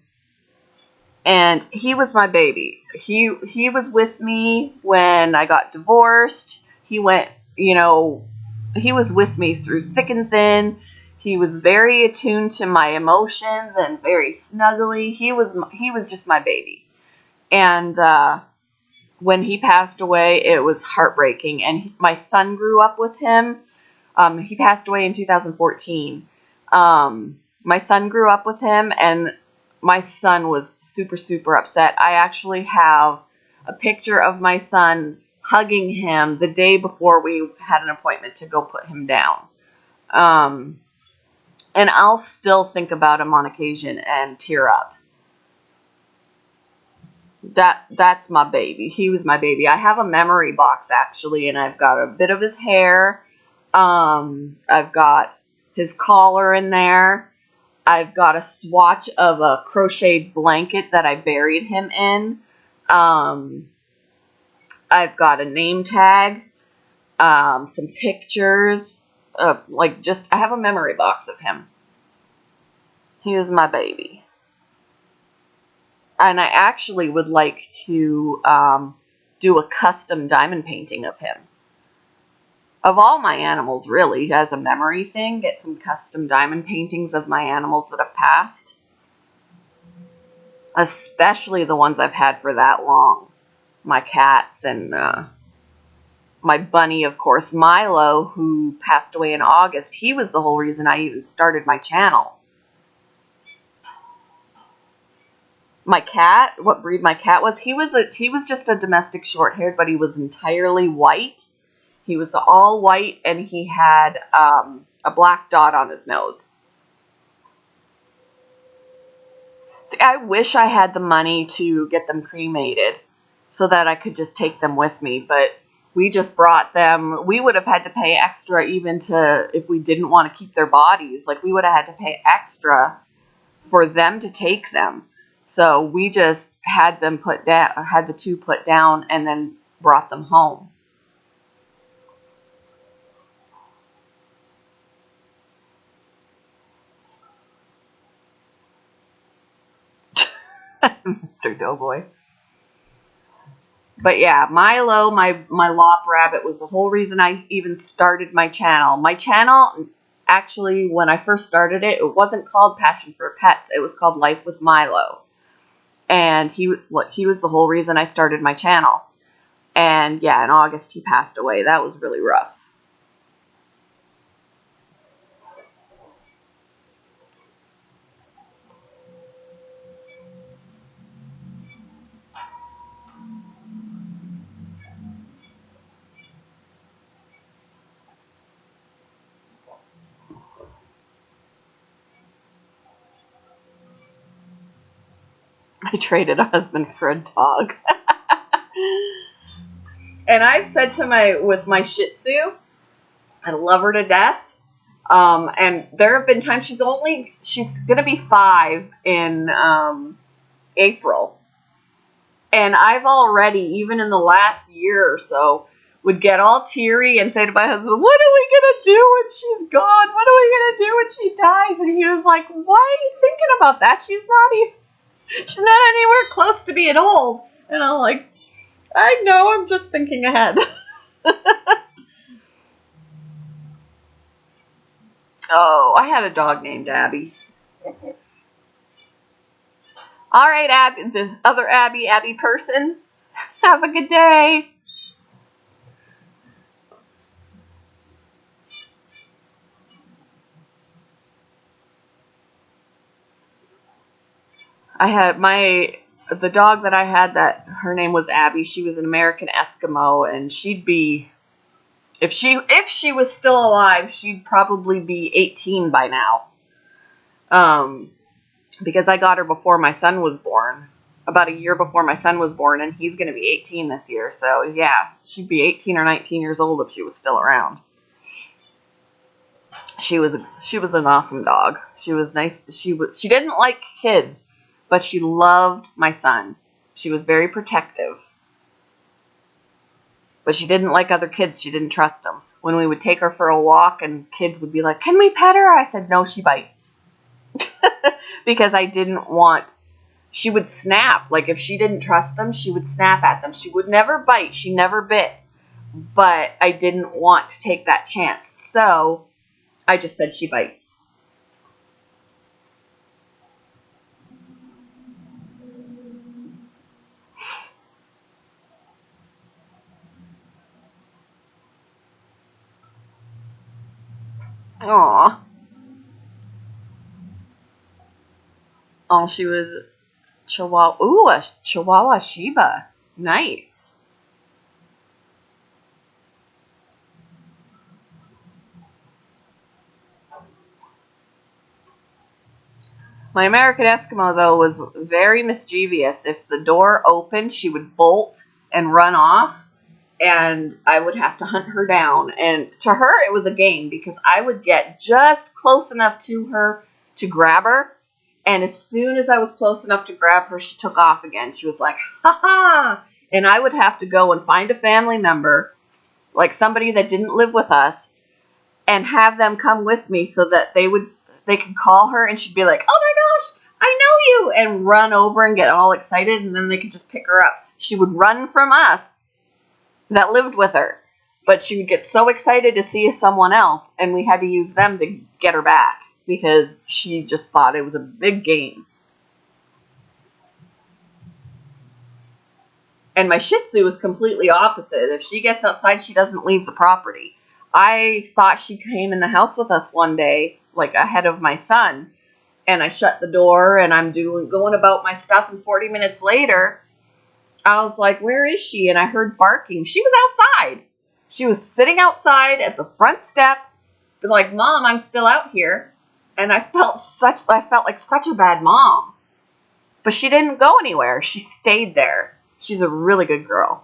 Speaker 2: he was my baby. He was with me when I got divorced. He was with me through thick and thin. He was very attuned to my emotions and very snuggly. He was just my baby. And when he passed away, it was heartbreaking. And my son grew up with him. He passed away in 2014. My son grew up with him, and my son was super, super upset. I actually have a picture of my son hugging him the day before we had an appointment to go put him down. And I'll still think about him on occasion and tear up. That's my baby. He was my baby. I have a memory box, actually, and I've got a bit of his hair. I've got his collar in there. I've got a swatch of a crocheted blanket that I buried him in. I've got a name tag. some pictures. I have a memory box of him. He is my baby. And I actually would like to do a custom diamond painting of him. Of all my animals, really, as a memory thing, get some custom diamond paintings of my animals that have passed. Especially the ones I've had for that long. My cats and my bunny, of course. Milo, who passed away in August, he was the whole reason I even started my channel. My cat, what breed my cat was, he was just a domestic short-haired, but he was entirely white. He was all white, and he had a black dot on his nose. See, I wish I had the money to get them cremated so that I could just take them with me, but we just brought them. We would have had to pay extra even if we didn't want to keep their bodies. Like, we would have had to pay extra for them to take them. So we just had them had the two put down and then brought them home. Mr. Doughboy. But yeah, Milo, my lop rabbit, was the whole reason I even started my channel. My channel, actually, when I first started it, it wasn't called Passion for Pets. It was called Life with Milo. And he was the whole reason I started my channel. And yeah, in August he passed away. That was really rough. I traded a husband for a dog. And I've said with my Shih Tzu, I love her to death. And there have been times she's going to be 5 in April. And I've already, even in the last year or so, would get all teary and say to my husband, what are we going to do when she's gone? What are we going to do when she dies? And he was like, why are you thinking about that? She's not anywhere close to being old. And I'm like, I know, I'm just thinking ahead. Oh, I had a dog named Abby. All right, Abby, the other Abby person. Have a good day. I had the dog that I had, that her name was Abby. She was an American Eskimo, and she'd be, if she was still alive, she'd probably be 18 by now. Because I got her before my son was born, about a year before my son was born, and he's going to be 18 this year. So yeah, she'd be 18 or 19 years old if she was still around. She was an awesome dog. She was nice. She didn't like kids, but she loved my son. She was very protective. But she didn't like other kids. She didn't trust them. When we would take her for a walk and kids would be like, "Can we pet her?" I said, "No, she bites." Because I didn't want, she would snap. Like, if she didn't trust them, she would snap at them. She would never bite. She never bit. But I didn't want to take that chance. So I just said she bites. Aw. Oh, she was Chihuahua. Ooh, a Chihuahua Shiba. Nice. My American Eskimo, though, was very mischievous. If the door opened, she would bolt and run off, and I would have to hunt her down. And to her, it was a game, because I would get just close enough to her to grab her, and as soon as I was close enough to grab her, she took off again. She was like, ha ha! And I would have to go and find a family member like somebody that didn't live with us, and have them come with me so that they could call her and she'd be like, "Oh my gosh, I know you," and run over and get all excited, and then they could just pick her up. She would run from us that lived with her, but she would get so excited to see someone else, and we had to use them to get her back because she just thought it was a big game. And my Shih Tzu is completely opposite. If she gets outside, she doesn't leave the property. I thought she came in the house with us one day, like ahead of my son, and I shut the door and I'm going about my stuff, and 40 minutes later, I was like, "Where is she?" And I heard barking. She was outside. She was sitting outside at the front step, like, "Mom, I'm still out here." And I felt like such a bad mom. But she didn't go anywhere. She stayed there. She's a really good girl.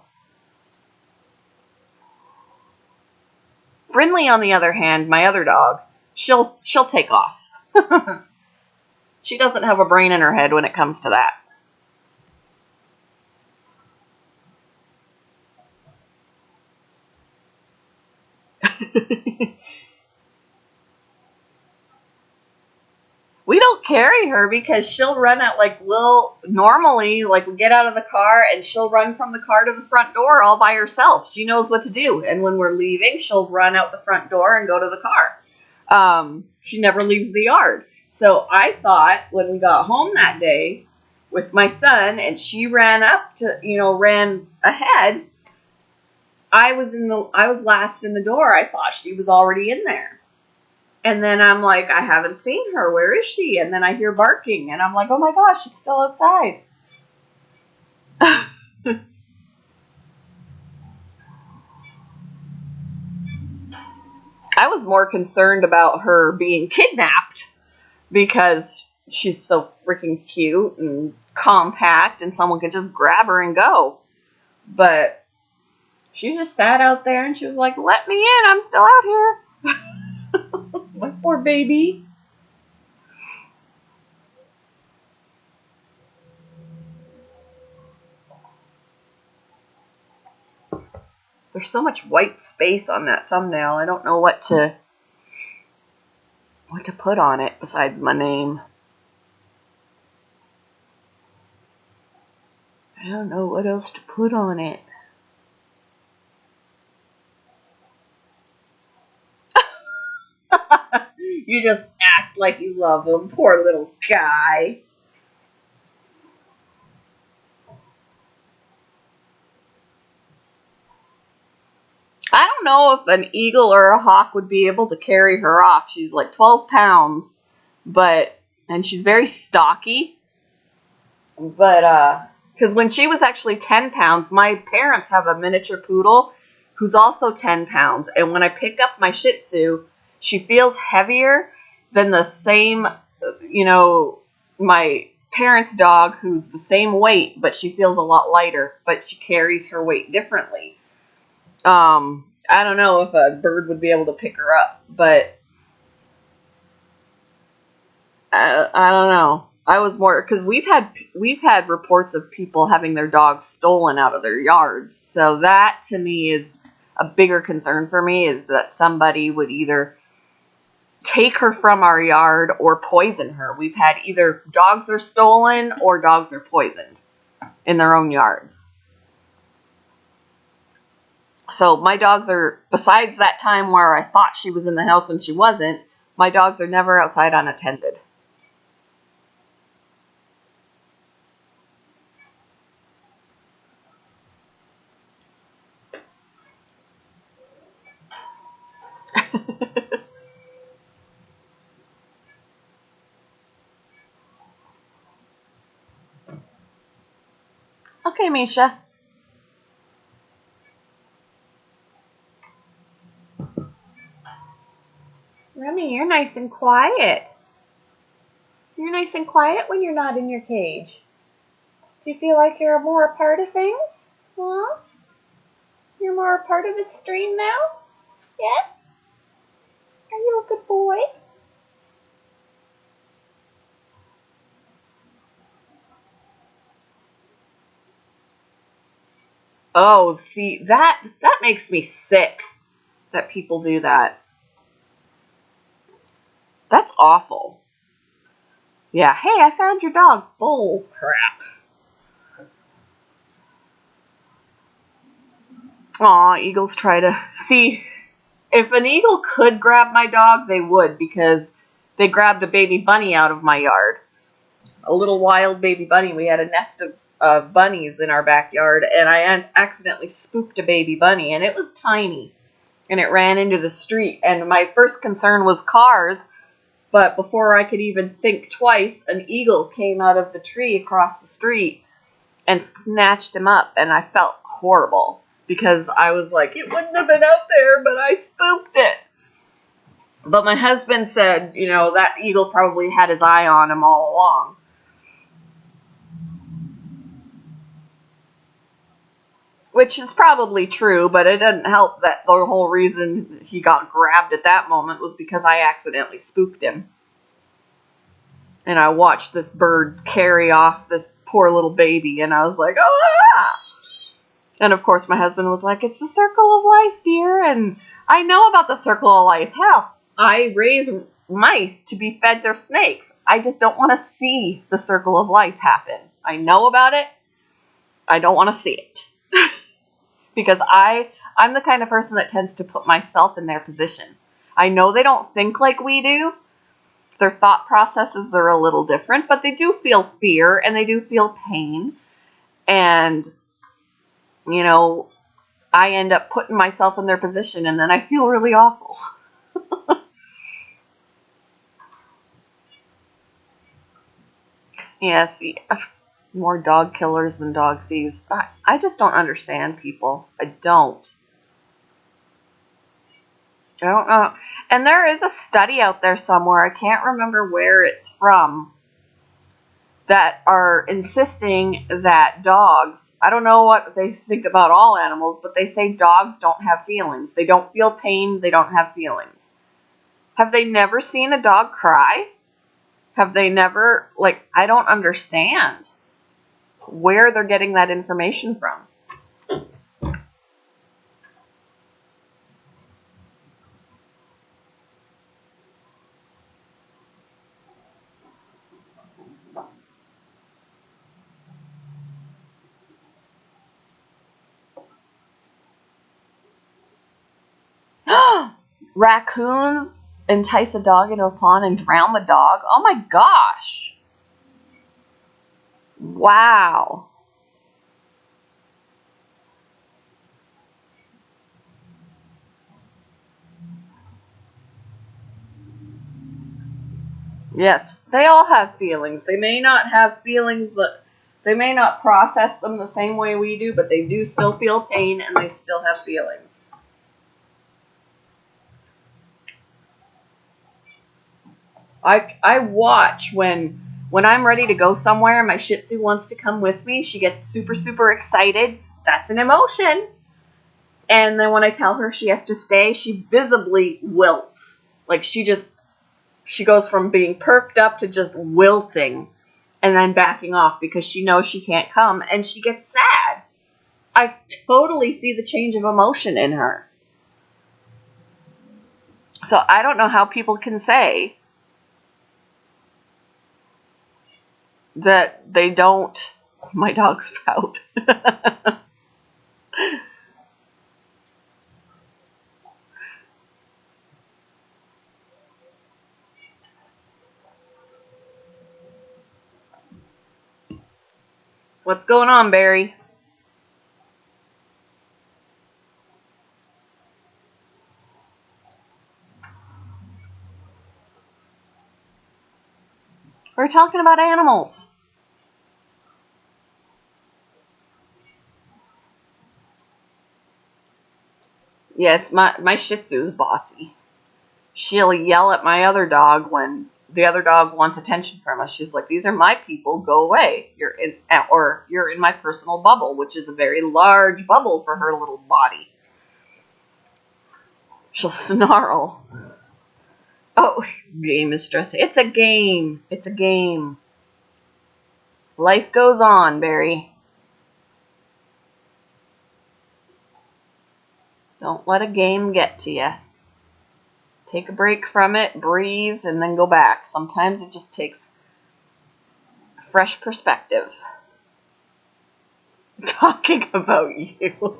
Speaker 2: Brinley, on the other hand, my other dog, she'll take off. She doesn't have a brain in her head when it comes to that. We don't carry her because she'll run out normally, like we get out of the car and she'll run from the car to the front door all by herself. She knows what to do. And when we're leaving, she'll run out the front door and go to the car. She never leaves the yard. So I thought when we got home that day with my son and she ran ahead, I was last in the door. I thought she was already in there. And then I'm like, I haven't seen her. Where is she? And then I hear barking. And I'm like, oh my gosh, she's still outside. I was more concerned about her being kidnapped because she's so freaking cute and compact and someone could just grab her and go. But she just sat out there and she was like, "Let me in. I'm still out here." My poor baby. There's so much white space on that thumbnail. I don't know what to put on it besides my name. I don't know what else to put on it. You just act like you love him. Poor little guy. I don't know if an eagle or a hawk would be able to carry her off. She's like 12 pounds, and she's very stocky. But, because when she was actually 10 pounds, my parents have a miniature poodle who's also 10 pounds. And when I pick up my Shih Tzu, she feels heavier than the same, my parents' dog who's the same weight, but she feels a lot lighter, but she carries her weight differently. I don't know if a bird would be able to pick her up, but I don't know. I was more because we've had reports of people having their dogs stolen out of their yards. So that to me is a bigger concern for me, is that somebody would either take her from our yard or poison her. We've had either dogs are stolen or dogs are poisoned in their own yards. So my dogs are, besides that time where I thought she was in the house when she wasn't, my dogs are never outside unattended. Okay, Misha. Remy, you're nice and quiet. You're nice and quiet when you're not in your cage. Do you feel like you're more a part of things? Huh? You're more a part of the stream now? Yes? Are you a good boy? Oh, see, that makes me sick that people do that. That's awful. Yeah, hey, I found your dog. Bull crap. Aw, eagles try to... See, if an eagle could grab my dog, they would, because they grabbed a baby bunny out of my yard. A little wild baby bunny. We had a nest of bunnies in our backyard, and I accidentally spooked a baby bunny, and it was tiny, and it ran into the street, and my first concern was cars, but before I could even think twice, an eagle came out of the tree across the street and snatched him up, and I felt horrible, because I was like, it wouldn't have been out there, but I spooked it. But my husband said, that eagle probably had his eye on him all along. Which is probably true, but it doesn't help that the whole reason he got grabbed at that moment was because I accidentally spooked him. And I watched this bird carry off this poor little baby, and I was like, ah! And of course my husband was like, it's the circle of life, dear, and I know about the circle of life. Hell, I raise mice to be fed to snakes. I just don't want to see the circle of life happen. I know about it. I don't want to see it. Because I'm the kind of person that tends to put myself in their position. I know they don't think like we do. Their thought processes are a little different, but they do feel fear and they do feel pain. And, I end up putting myself in their position and then I feel really awful. Yeah, see, more dog killers than dog thieves. I just don't understand people. I don't know. And there is a study out there somewhere, I can't remember where it's from, that are insisting that dogs, I don't know what they think about all animals, but they say dogs don't have feelings. They don't feel pain. They don't have feelings. Have they never seen a dog cry? Have they never, I don't understand where they're getting that information from. Raccoons entice a dog into a pond and drown the dog? Oh my gosh. Wow. Yes, they all have feelings. They may not have feelings they may not process them the same way we do, but they do still feel pain and they still have feelings. I watch when I'm ready to go somewhere and my Shih Tzu wants to come with me. She gets super, super excited. That's an emotion. And then when I tell her she has to stay, she visibly wilts. She goes from being perked up to just wilting and then backing off because she knows she can't come and she gets sad. I totally see the change of emotion in her. So I don't know how people can say that they don't. My dog's out. What's going on, Barry? We're talking about animals. Yes, my Shih Tzu is bossy. She'll yell at my other dog when the other dog wants attention from us. She's like, "These are my people. Go away. You're in my personal bubble," which is a very large bubble for her little body. She'll snarl. Oh, game is stressing. It's a game. It's a game. Life goes on, Barry. Don't let a game get to you. Take a break from it, breathe, and then go back. Sometimes it just takes a fresh perspective. Talking about you.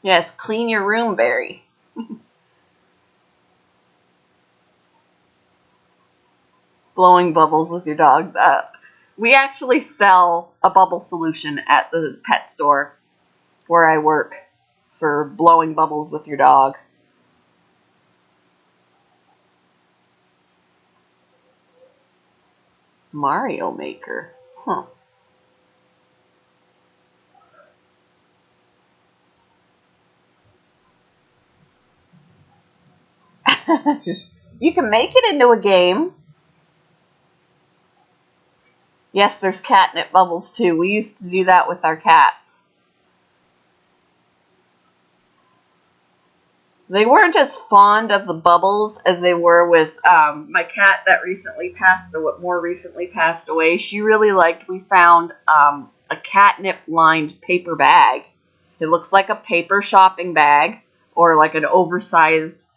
Speaker 2: Yes, clean your room, Barry. Blowing bubbles with your dog. We actually sell a bubble solution at the pet store where I work for blowing bubbles with your dog. Mario Maker. Huh. You can make it into a game. Yes, there's catnip bubbles too. We used to do that with our cats. They weren't as fond of the bubbles as they were with my cat that more recently passed away. She really liked, we found a catnip lined paper bag. It looks like a paper shopping bag or like an oversized,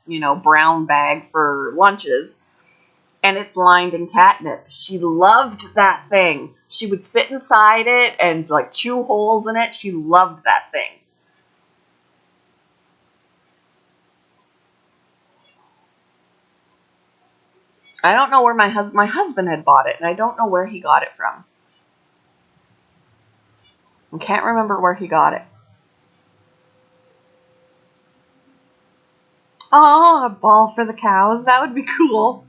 Speaker 2: brown bag for lunches. And it's lined in catnip. She loved that thing. She would sit inside it and like chew holes in it. She loved that thing. I don't know where my husband had bought it, and I don't know where he got it from. I can't remember where he got it. Oh, a ball for the cows. That would be cool.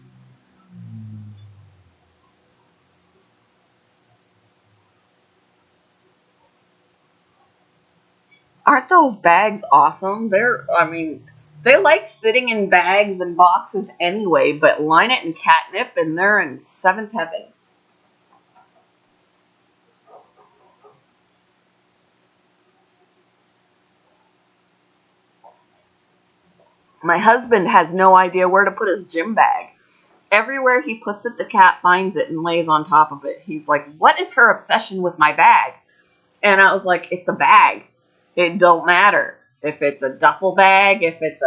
Speaker 2: Aren't those bags awesome? They like sitting in bags and boxes anyway, but line it in catnip and they're in seventh heaven. My husband has no idea where to put his gym bag. Everywhere he puts it, the cat finds it and lays on top of it. He's like, what is her obsession with my bag? And I was like, it's a bag. It don't matter. If it's a duffel bag, if it's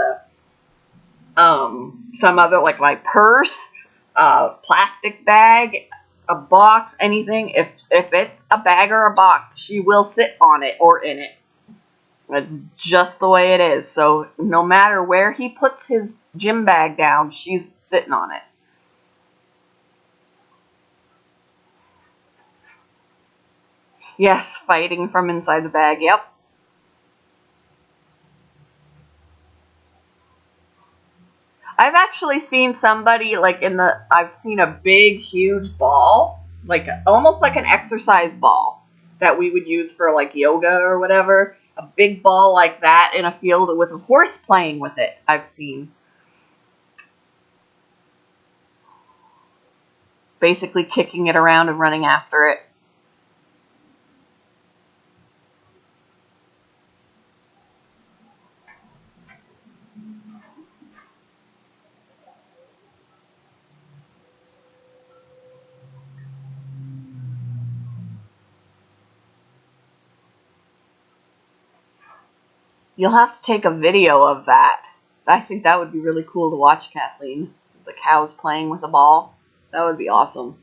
Speaker 2: some other, like my purse, plastic bag, a box, anything. If it's a bag or a box, she will sit on it or in it. It's just the way it is. So no matter where he puts his gym bag down, she's sitting on it. Yes, fighting from inside the bag. Yep. I've actually seen somebody I've seen a big, huge ball, like almost like an exercise ball that we would use for like yoga or whatever. A big ball like that in a field with a horse playing with it. I've seen. Basically kicking it around and running after it. You'll have to take a video of that. I think that would be really cool to watch, Kathleen. The cows playing with a ball. That would be awesome.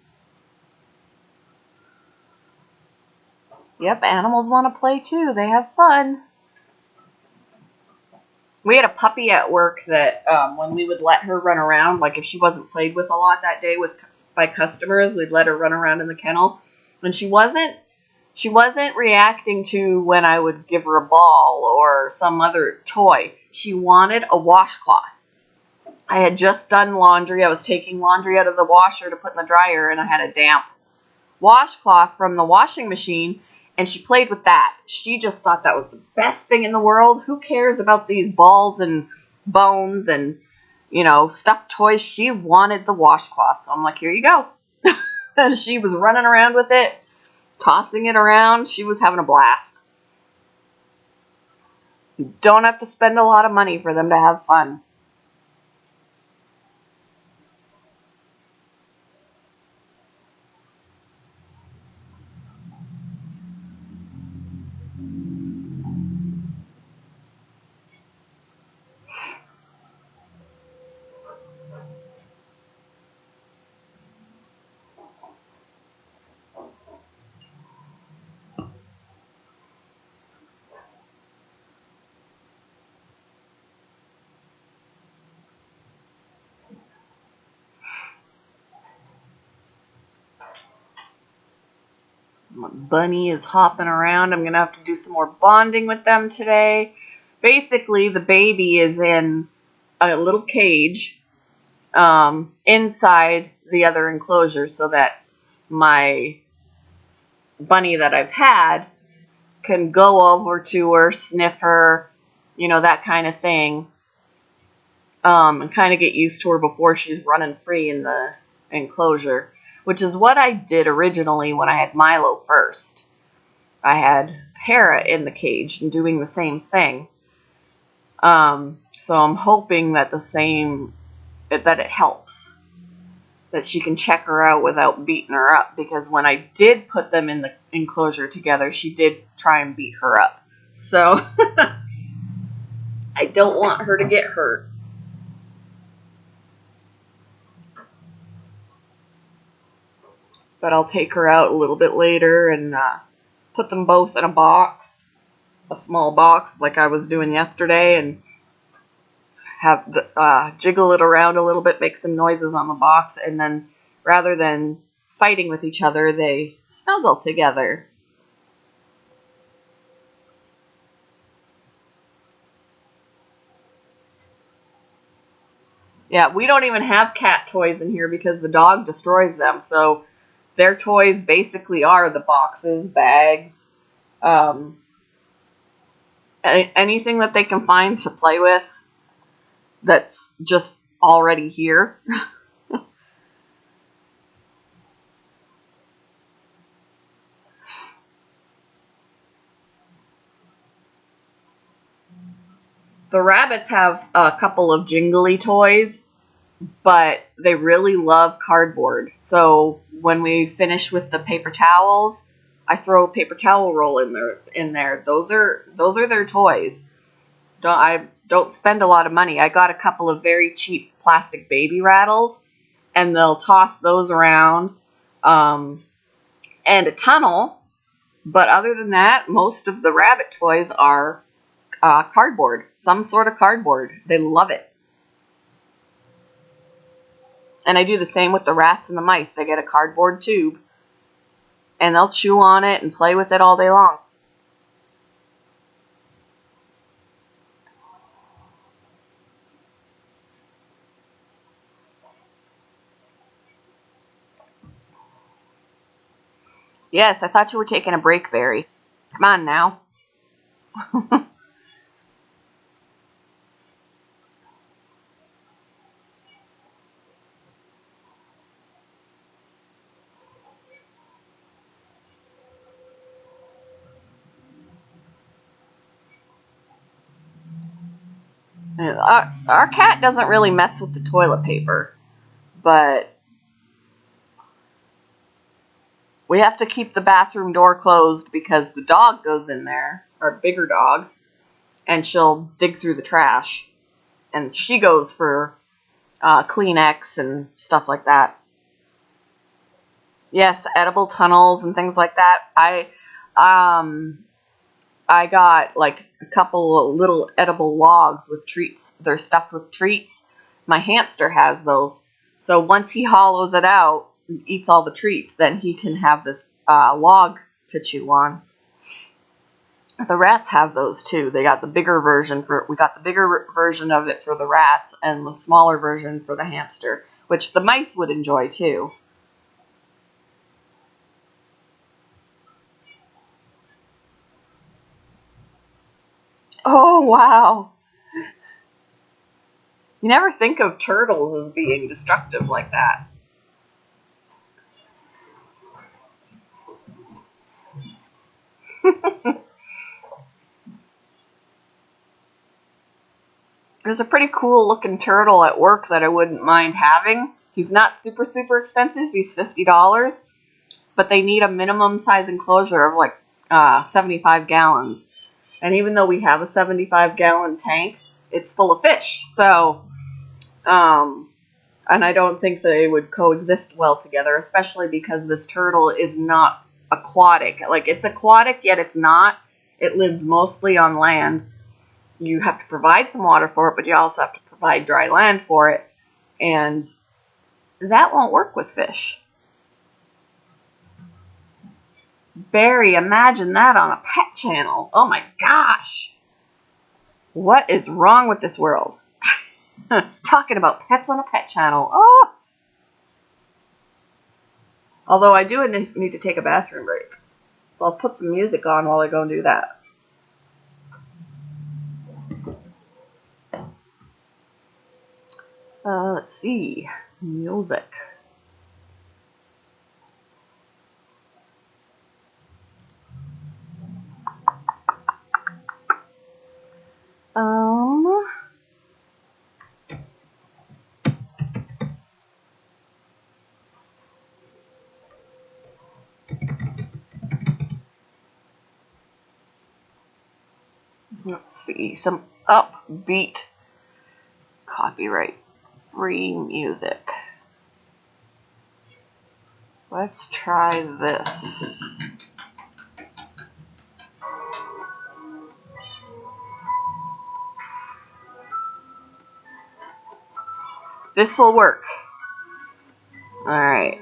Speaker 2: Yep, animals want to play too. They have fun. We had a puppy at work that when we would let her run around, like if she wasn't played with a lot that day by customers, we'd let her run around in the kennel. And she wasn't reacting to when I would give her a ball or some other toy. She wanted a washcloth. I had just done laundry. I was taking laundry out of the washer to put in the dryer, and I had a damp washcloth from the washing machine, and she played with that. She just thought that was the best thing in the world. Who cares about these balls and bones and, stuffed toys? She wanted the washcloth. So I'm like, here you go. And she was running around with it, tossing it around. She was having a blast. You don't have to spend a lot of money for them to have fun. My bunny is hopping around. I'm going to have to do some more bonding with them today. Basically, the baby is in a little cage inside the other enclosure so that my bunny that I've had can go over to her, sniff her, that kind of thing, and kind of get used to her before she's running free in the enclosure, which is what I did originally when I had Milo first. I had Hera in the cage and doing the same thing. So I'm hoping that that it helps, that she can check her out without beating her up, because when I did put them in the enclosure together, she did try and beat her up. So I don't want her to get hurt. But I'll take her out a little bit later and put them both in a small box like I was doing yesterday, and have jiggle it around a little bit, make some noises on the box, and then rather than fighting with each other, they snuggle together. Yeah, we don't even have cat toys in here because the dog destroys them, so their toys basically are the boxes, bags, anything that they can find to play with that's just already here. The rabbits have a couple of jingly toys, but they really love cardboard. So when we finish with the paper towels, I throw a paper towel roll in there. Those are their toys. I don't spend a lot of money. I got a couple of very cheap plastic baby rattles, and they'll toss those around, and a tunnel. But other than that, most of the rabbit toys are cardboard, some sort of cardboard. They love it. And I do the same with the rats and the mice. They get a cardboard tube, and they'll chew on it and play with it all day long. Yes, I thought you were taking a break, Barry. Come on now. Our cat doesn't really mess with the toilet paper, but we have to keep the bathroom door closed because the dog goes in there, our bigger dog, and she'll dig through the trash. And she goes for Kleenex and stuff like that. Yes, edible tunnels and things like that. I got like a couple of little edible logs with treats. They're stuffed with treats. My hamster has those. So once he hollows it out, eats all the treats, then he can have this log to chew on. The rats have those too. We got the bigger version of it for the rats and the smaller version for the hamster, which the mice would enjoy too. Oh, wow. You never think of turtles as being destructive like that. There's a pretty cool looking turtle at work that I wouldn't mind having. He's not super, super expensive. He's $50, but they need a minimum size enclosure of like 75 gallons. And even though we have a 75-gallon tank, it's full of fish. So, and I don't think they would coexist well together, especially because this turtle is not aquatic. Like, it's aquatic, yet it's not. It lives mostly on land. You have to provide some water for it, but you also have to provide dry land for it. And that won't work with fish. Barry, imagine that on a pet channel. Oh my gosh. What is wrong with this world? Talking about pets on a pet channel. Oh. Although I do need to take a bathroom break. So I'll put some music on while I go and do that. Let's see. Music. Let's see. Some upbeat, copyright-free music. Let's try this. This will work. Alright.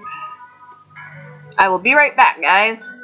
Speaker 2: I will be right back, guys.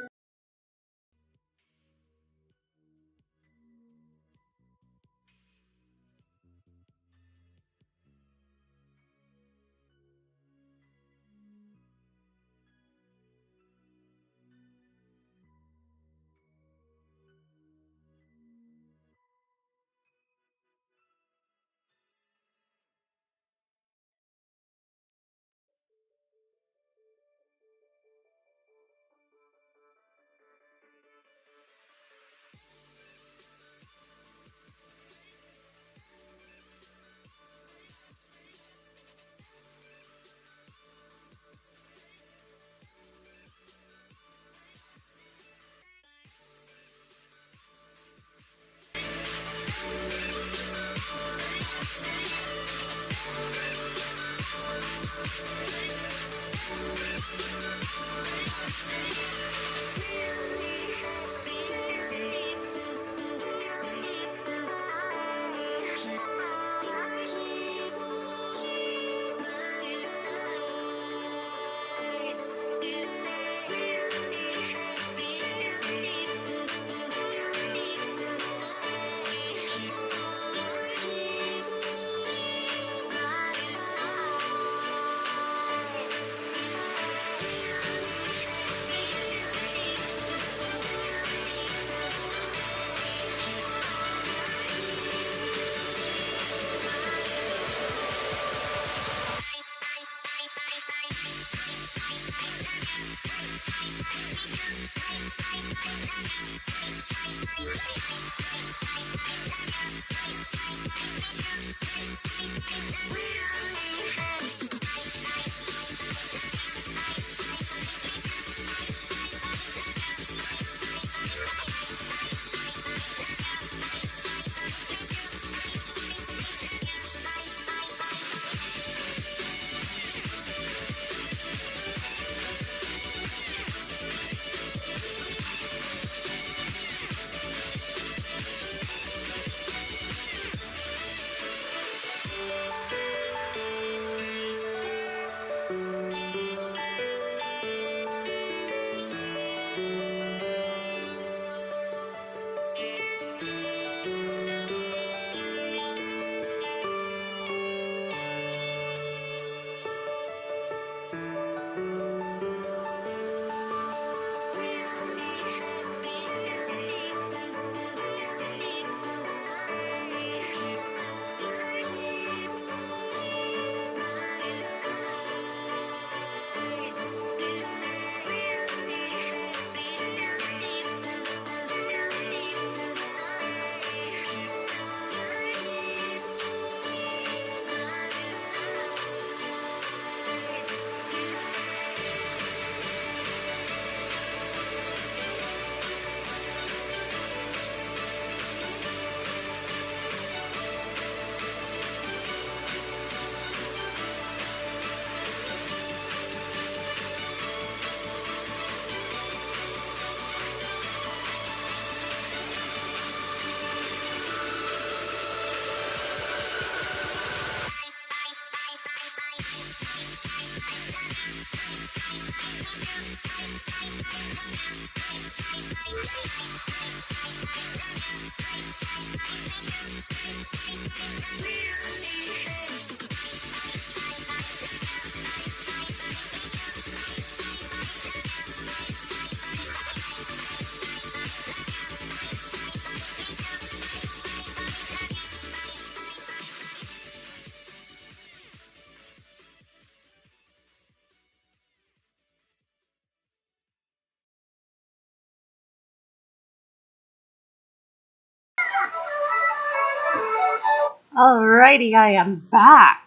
Speaker 2: Alrighty, I am back.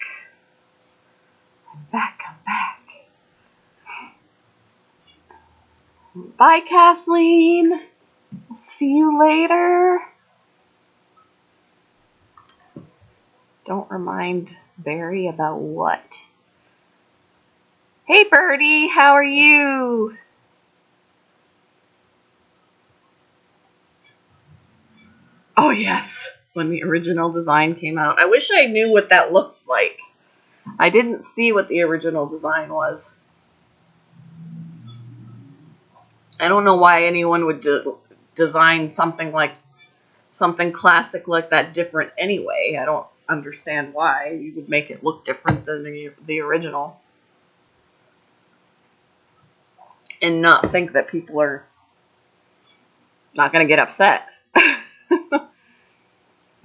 Speaker 2: I'm back. Bye, Kathleen. I'll see you later. Don't remind Barry about what? Hey, Birdie, how are you? Oh, yes, when the original design came out. I wish I knew what that looked like. I didn't see what the original design was. I don't know why anyone would design something classic like that different anyway. I don't understand why you would make it look different than the original. And not think that people are not going to get upset.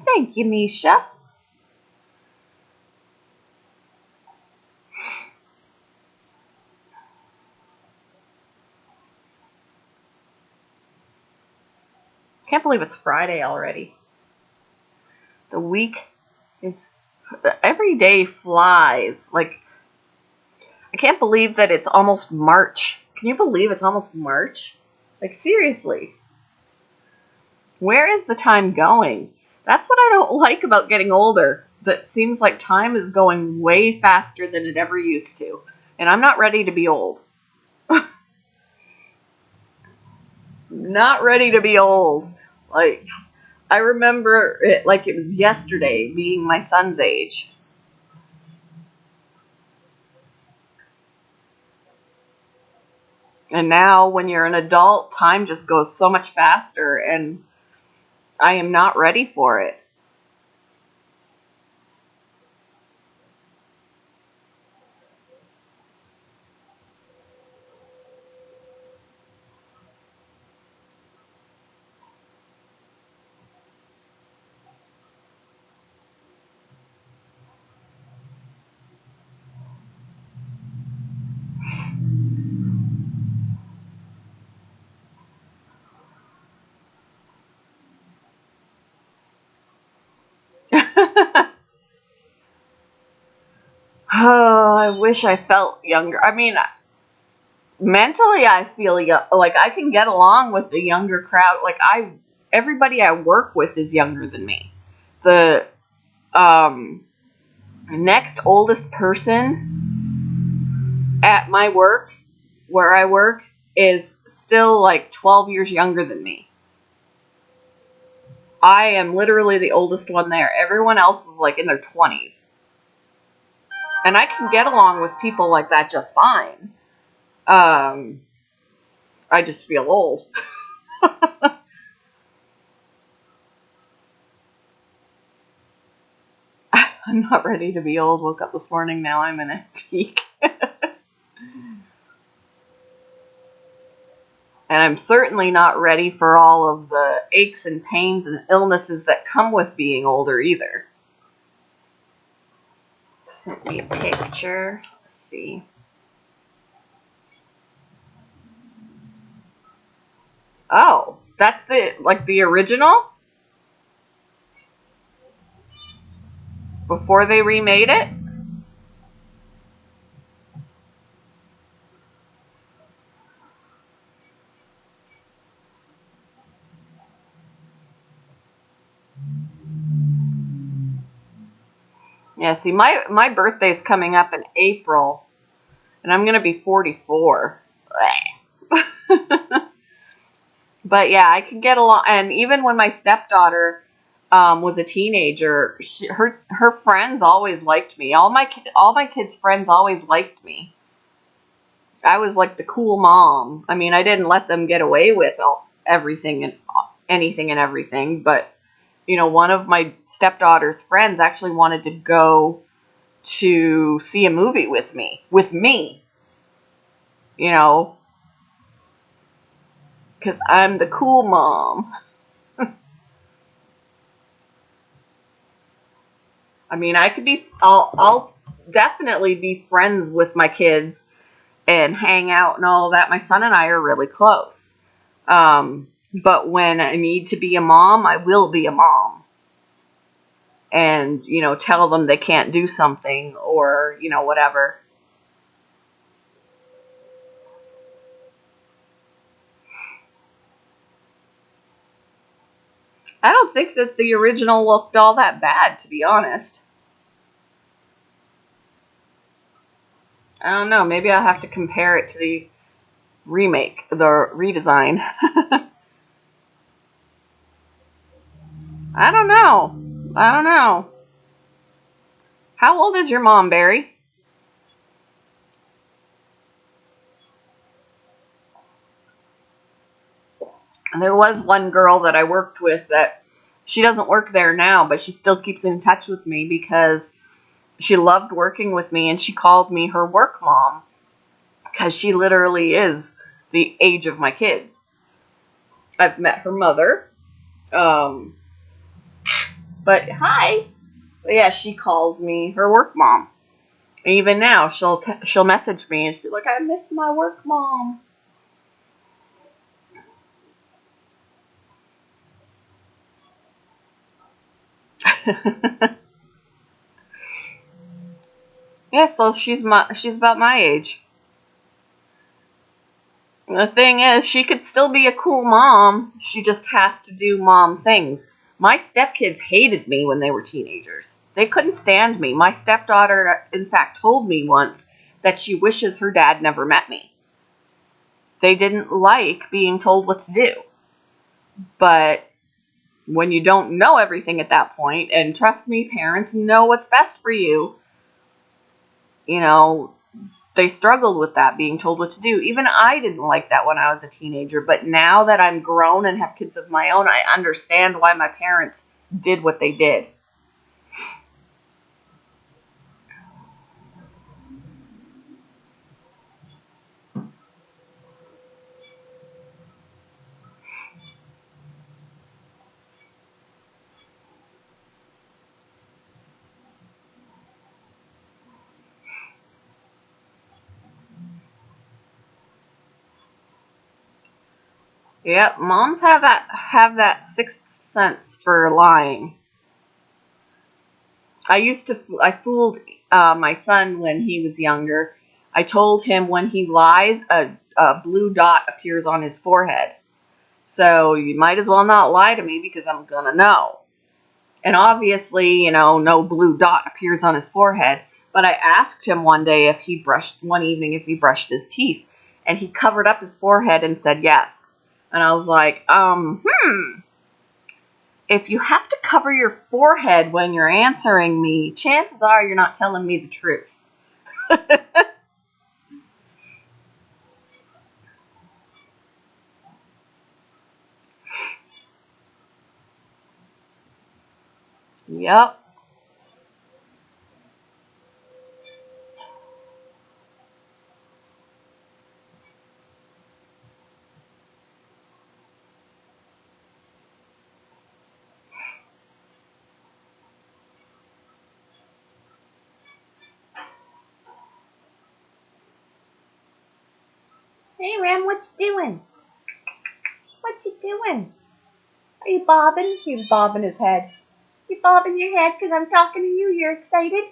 Speaker 2: Thank you, Misha. Can't believe it's Friday already. The week is... Every day flies. Like, I can't believe that it's almost March. Can you believe it's almost March? Like, seriously. Where is the time going? That's what I don't like about getting older. That seems like time is going way faster than it ever used to. And I'm not ready to be old. Not ready to be old. Like, I remember it like it was yesterday, being my son's age. And now, when you're an adult, time just goes so much faster, and I am not ready for it. Oh, I wish I felt younger. I mean, mentally, I feel like I can get along with the younger crowd. Like, everybody I work with is younger than me. The next oldest person at my work, where I work, is still like 12 years younger than me. I am literally the oldest one there. Everyone else is like in their 20s. And I can get along with people like that just fine. I just feel old. I'm not ready to be old. Woke up this morning, now I'm an antique. And I'm certainly not ready for all of the aches and pains and illnesses that come with being older either. Sent me a picture. Let's see. Oh, that's the original? Before they remade it? Yeah, see, my birthday's coming up in April, and I'm going to be 44. But yeah, I can get along. And even when my stepdaughter was a teenager, her friends always liked me. All my kids' friends always liked me. I was like the cool mom. I mean, I didn't let them get away with everything and anything and everything, but you know, one of my stepdaughter's friends actually wanted to go to see a movie with me. You know, because I'm the cool mom. I mean, I'll definitely be friends with my kids and hang out and all that. My son and I are really close. But when I need to be a mom, I will be a mom. and, tell them they can't do something or, whatever. I don't think that the original looked all that bad, to be honest. I don't know. Maybe I'll have to compare it to the remake, the redesign. I don't know. How old is your mom, Barry? There was one girl that I worked with that she doesn't work there now, but she still keeps in touch with me because she loved working with me and she called me her work mom because she literally is the age of my kids. I've met her mother. But hi. But yeah, she calls me her work mom. And even now, she'll message me and she'll be like, "I miss my work mom." Yeah, so she's about my age. The thing is, she could still be a cool mom. She just has to do mom things. My stepkids hated me when they were teenagers. They couldn't stand me. My stepdaughter, in fact, told me once that she wishes her dad never met me. They didn't like being told what to do. But when you don't know everything at that point, and trust me, parents know what's best for you, they struggled with that, being told what to do. Even I didn't like that when I was a teenager, but now that I'm grown and have kids of my own, I understand why my parents did what they did. Yep, moms have that sixth sense for lying. I fooled my son when he was younger. I told him when he lies, a blue dot appears on his forehead. So you might as well not lie to me because I'm gonna know. And obviously, no blue dot appears on his forehead. But I asked him one evening if he brushed his teeth, and he covered up his forehead and said yes. And I was like, if you have to cover your forehead when you're answering me, chances are you're not telling me the truth. Yep. Hey, Ram, what you doing? What you doing? Are you bobbing? He's bobbing his head. You bobbing your head because I'm talking to you. You're excited?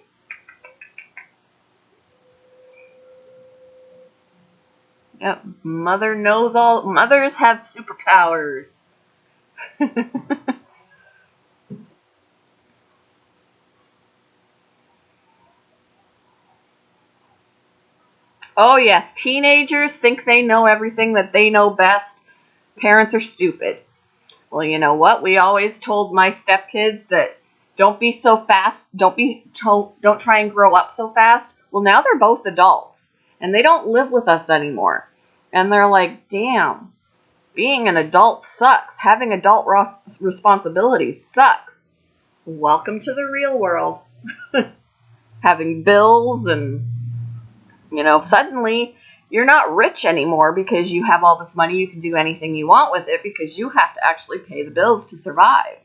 Speaker 2: Yep. Mother knows all. Mothers have superpowers. Oh, yes. Teenagers think they know everything, that they know best. Parents are stupid. Well, you know what? We always told my stepkids that don't be so fast. Don't try and grow up so fast. Well, now they're both adults and they don't live with us anymore. And they're like, "Damn, being an adult sucks. Having adult responsibilities sucks. Welcome to the real world." Having bills and, suddenly you're not rich anymore because you have all this money. You can do anything you want with it because you have to actually pay the bills to survive.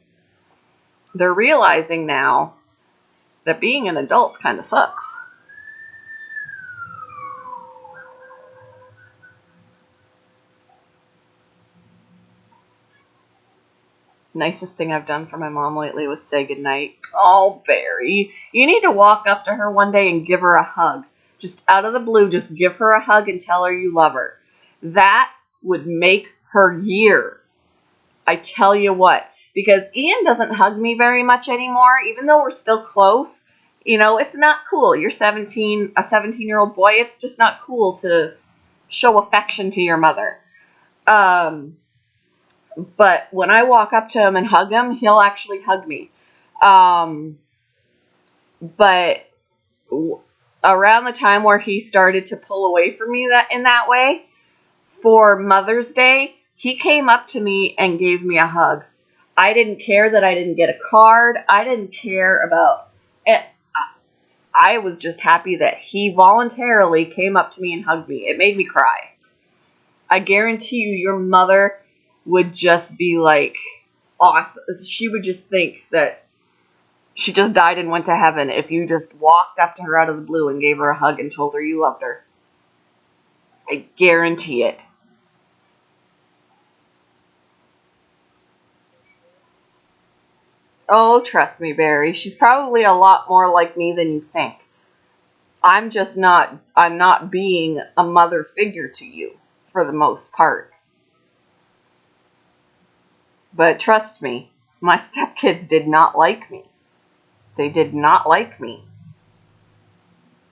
Speaker 2: They're realizing now that being an adult kind of sucks. Nicest thing I've done for my mom lately was say goodnight. Oh, Barry. You need to walk up to her one day and give her a hug. Just out of the blue, just give her a hug and tell her you love her. That would make her year. I tell you what. Because Ian doesn't hug me very much anymore, even though we're still close. You know, it's not cool. You're 17, a 17-year-old boy. It's just not cool to show affection to your mother. But when I walk up to him and hug him, he'll actually hug me. But around the time where he started to pull away from me in that way, for Mother's Day, he came up to me and gave me a hug. I didn't care that I didn't get a card. I didn't care about it. I was just happy that he voluntarily came up to me and hugged me. It made me cry. I guarantee you, your mother would just be like, awesome. She would just think that she just died and went to heaven if you just walked up to her out of the blue and gave her a hug and told her you loved her. I guarantee it. Oh, trust me, Barry. She's probably a lot more like me than you think. I'm not being a mother figure to you for the most part. But trust me, my stepkids did not like me. They did not like me.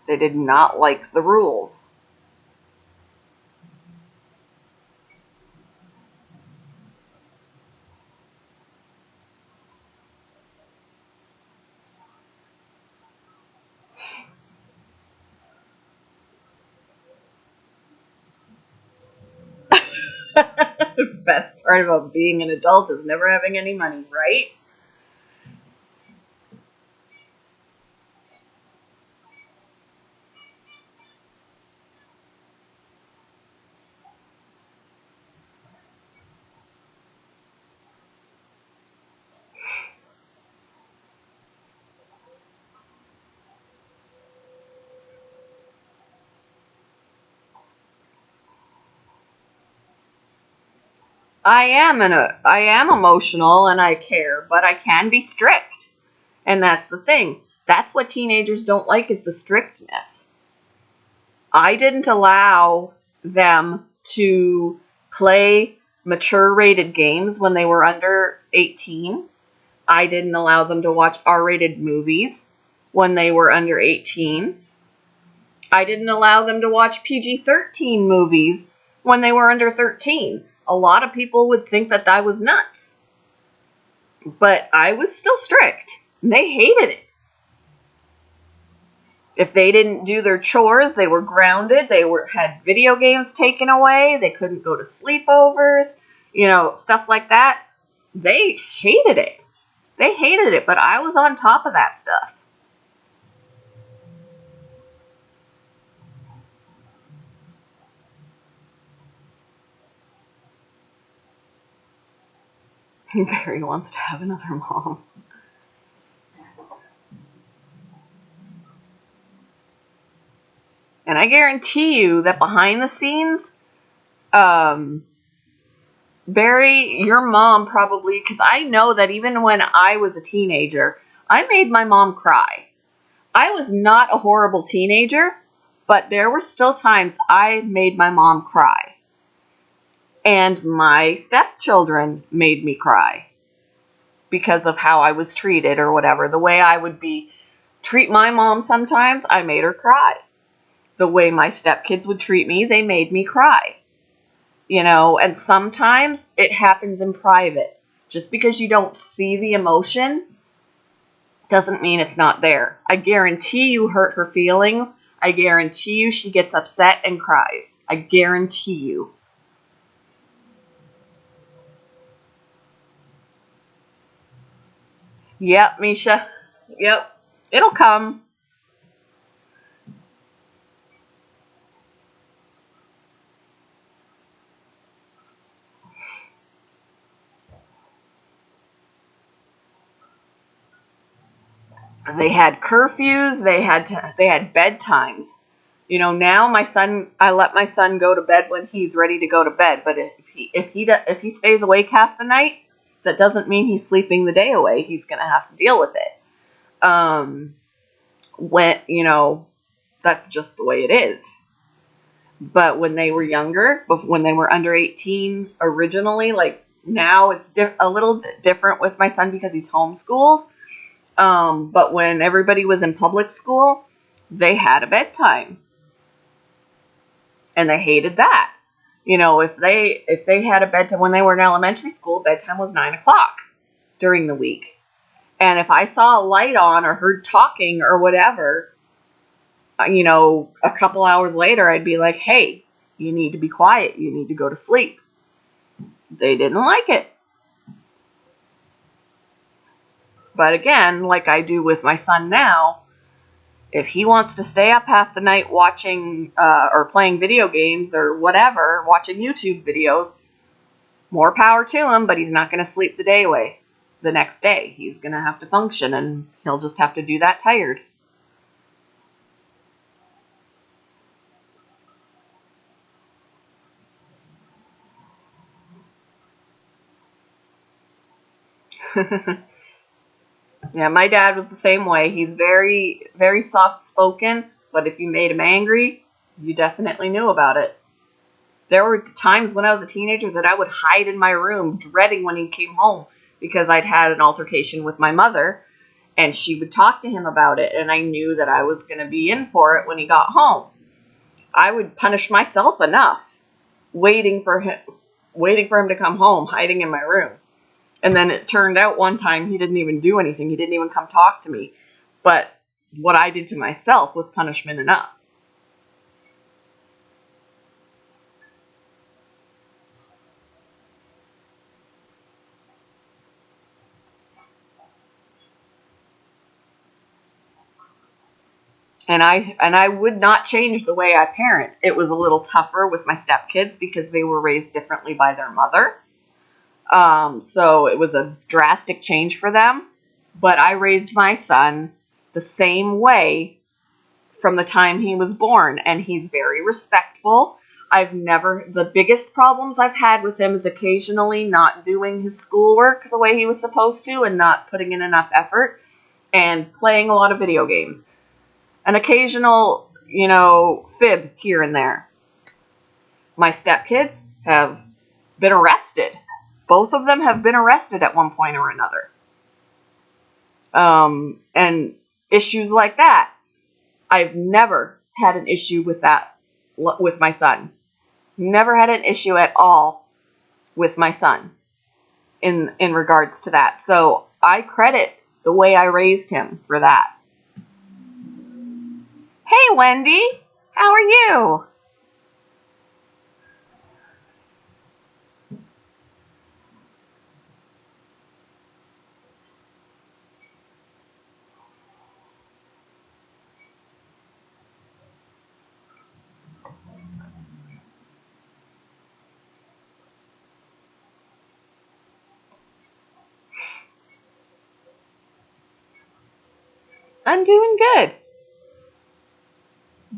Speaker 2: They did not like the rules. The best part about being an adult is never having any money, right? I am emotional and I care, but I can be strict. And that's the thing. That's what teenagers don't like, is the strictness. I didn't allow them to play mature rated games when they were under 18. I didn't allow them to watch R-rated movies when they were under 18. I didn't allow them to watch PG-13 movies when they were under 13. A lot of people would think that I was nuts. But I was still strict. They hated it. If they didn't do their chores, they were grounded. They had video games taken away. They couldn't go to sleepovers, stuff like that. They hated it. They hated it, but I was on top of that stuff. Barry wants to have another mom. And I guarantee you that behind the scenes, Barry, your mom probably, because I know that even when I was a teenager, I made my mom cry. I was not a horrible teenager, but there were still times I made my mom cry. And my stepchildren made me cry because of how I was treated or whatever. The way I would treat my mom sometimes, I made her cry. The way my stepkids would treat me, they made me cry. And sometimes it happens in private. Just because you don't see the emotion doesn't mean it's not there. I guarantee you hurt her feelings. I guarantee you she gets upset and cries. I guarantee you. Yep, Misha. Yep. It'll come. They had curfews. They had bedtimes. Now I let my son go to bed when he's ready to go to bed. But if he stays awake half the night, that doesn't mean he's sleeping the day away. He's going to have to deal with it. When, that's just the way it is. But when they were younger, when they were under 18 originally, like now it's a little different with my son because he's homeschooled. But when everybody was in public school, they had a bedtime. And they hated that. If they had a bedtime when they were in elementary school, bedtime was 9:00 during the week. And if I saw a light on or heard talking or whatever, a couple hours later, I'd be like, hey, you need to be quiet. You need to go to sleep. They didn't like it. But again, like I do with my son now, if he wants to stay up half the night watching or playing video games or whatever, watching YouTube videos, more power to him, but he's not going to sleep the day away the next day. He's going to have to function, and he'll just have to do that tired. Yeah, my dad was the same way. He's very, very soft-spoken, but if you made him angry, you definitely knew about it. There were times when I was a teenager that I would hide in my room, dreading when he came home, because I'd had an altercation with my mother, and she would talk to him about it, and I knew that I was going to be in for it when he got home. I would punish myself enough, waiting for him to come home, hiding in my room. And then it turned out one time he didn't even do anything. He didn't even come talk to me. But what I did to myself was punishment enough. And I would not change the way I parent. It was a little tougher with my stepkids because they were raised differently by their mother. So it was a drastic change for them. But I raised my son the same way from the time he was born, and he's very respectful. The biggest problems I've had with him is occasionally not doing his schoolwork the way he was supposed to and not putting in enough effort and playing a lot of video games. An occasional, fib here and there. My stepkids have been arrested. Both of them have been arrested at one point or another. And issues like that. I've never had an issue with that with my son. Never had an issue at all with my son in regards to that. So I credit the way I raised him for that. Hey, Wendy, how are you? I'm doing good.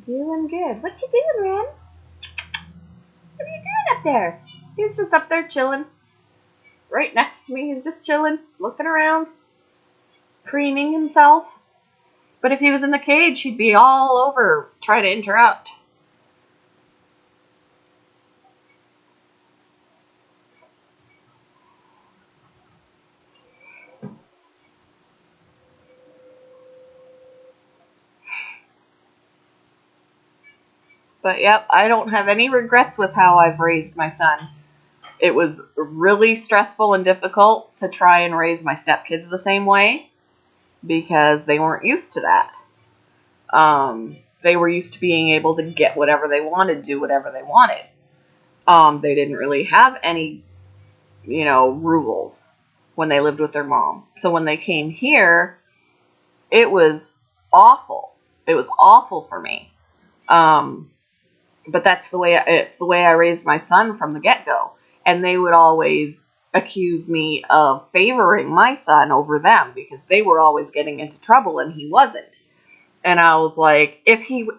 Speaker 2: Doing good. What you doing, Ren? What are you doing up there? He's just up there chilling. Right next to me. He's just chilling, looking around, preening himself. But if he was in the cage, he'd be all over trying to interrupt. But yep, I don't have any regrets with how I've raised my son. It was really stressful and difficult to try and raise my stepkids the same way because they weren't used to that. They were used to being able to get whatever they wanted, do whatever they wanted. They didn't really have any, rules when they lived with their mom. So when they came here, it was awful. It was awful for me. But it's the way I raised my son from the get-go. And they would always accuse me of favoring my son over them because they were always getting into trouble and he wasn't. And I was like,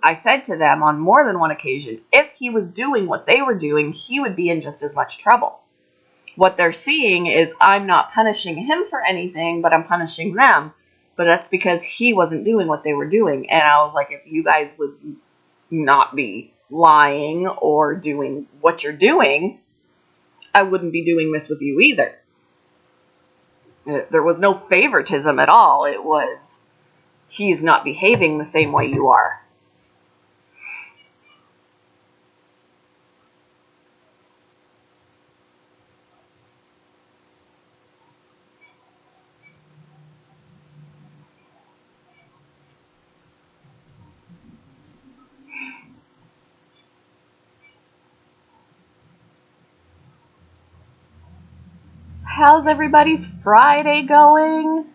Speaker 2: I said to them on more than one occasion, if he was doing what they were doing, he would be in just as much trouble. what they're seeing is I'm not punishing him for anything, but I'm punishing them. But that's because he wasn't doing what they were doing. And I was like, if you guys would not be lying or doing what you're doing, I wouldn't be doing this with you either. There was no favoritism at all. It was, he's not behaving the same way you are. So how's everybody's Friday going?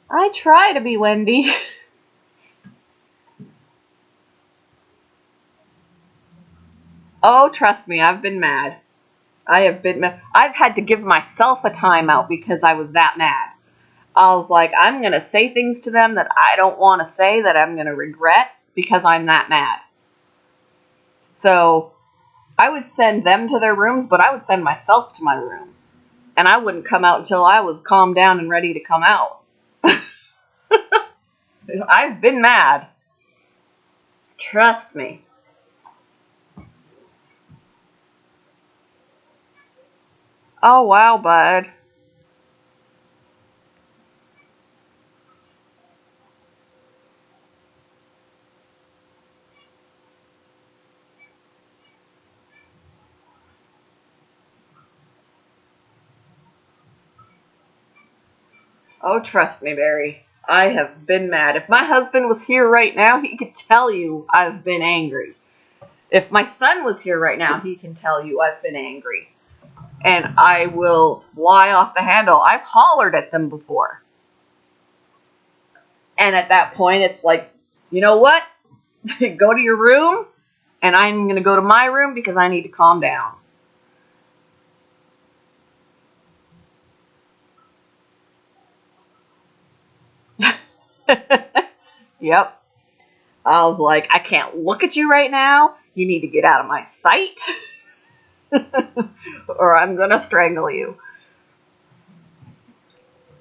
Speaker 2: I try to be Wendy. Oh, trust me, I've been mad. I've had to give myself a timeout because I was that mad. I was like, I'm going to say things to them that I don't want to say, that I'm going to regret because I'm that mad. So I would send them to their rooms, but I would send myself to my room. And I wouldn't come out until I was calmed down and ready to come out. I've been mad. Trust me. Oh, wow, bud. Oh, trust me, Barry. I have been mad. If my husband was here right now, he could tell you I've been angry. If my son was here right now, he can tell you I've been angry. And I will fly off the handle. I've hollered at them before. And at that point, it's like, you know what? Go to your room, and I'm going to go to my room because I need to calm down. Yep. I was like, I can't look at you right now. You need to get out of my sight, or I'm going to strangle you.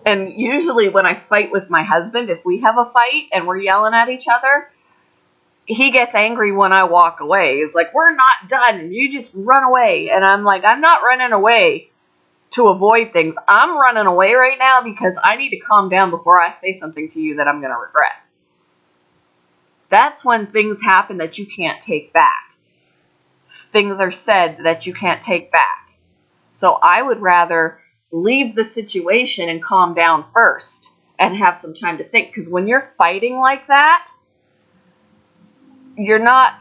Speaker 2: And usually when I fight with my husband, if we have a fight and we're yelling at each other, he gets angry when I walk away. It's like, we're not done, and you just run away. And I'm like, I'm not running away to avoid things. I'm running away right now because I need to calm down before I say something to you that I'm going to regret. That's when things happen that you can't take back. Things are said that you can't take back. So I would rather leave the situation and calm down first and have some time to think. Because when you're fighting like that, you're not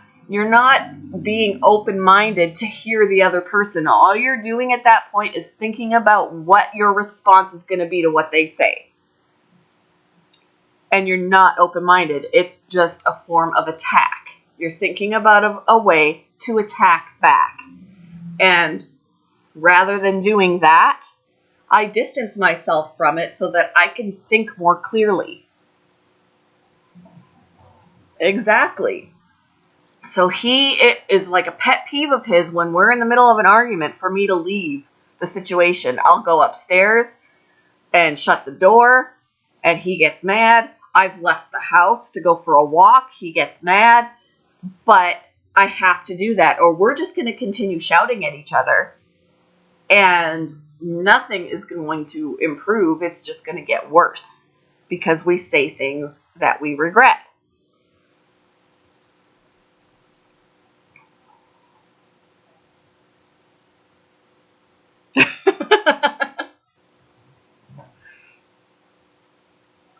Speaker 2: being open-minded to hear the other person. All you're doing at that point is thinking about what your response is going to be to what they say. And you're not open-minded. It's just a form of attack. You're thinking about a way to attack back. And rather than doing that, I distance myself from it so that I can think more clearly. Exactly. So it is like a pet peeve of his when we're in the middle of an argument for me to leave the situation. I'll go upstairs and shut the door, and he gets mad. I've left the house to go for a walk. He gets mad, but I have to do that, or we're just going to continue shouting at each other, and nothing is going to improve. It's just going to get worse because we say things that we regret.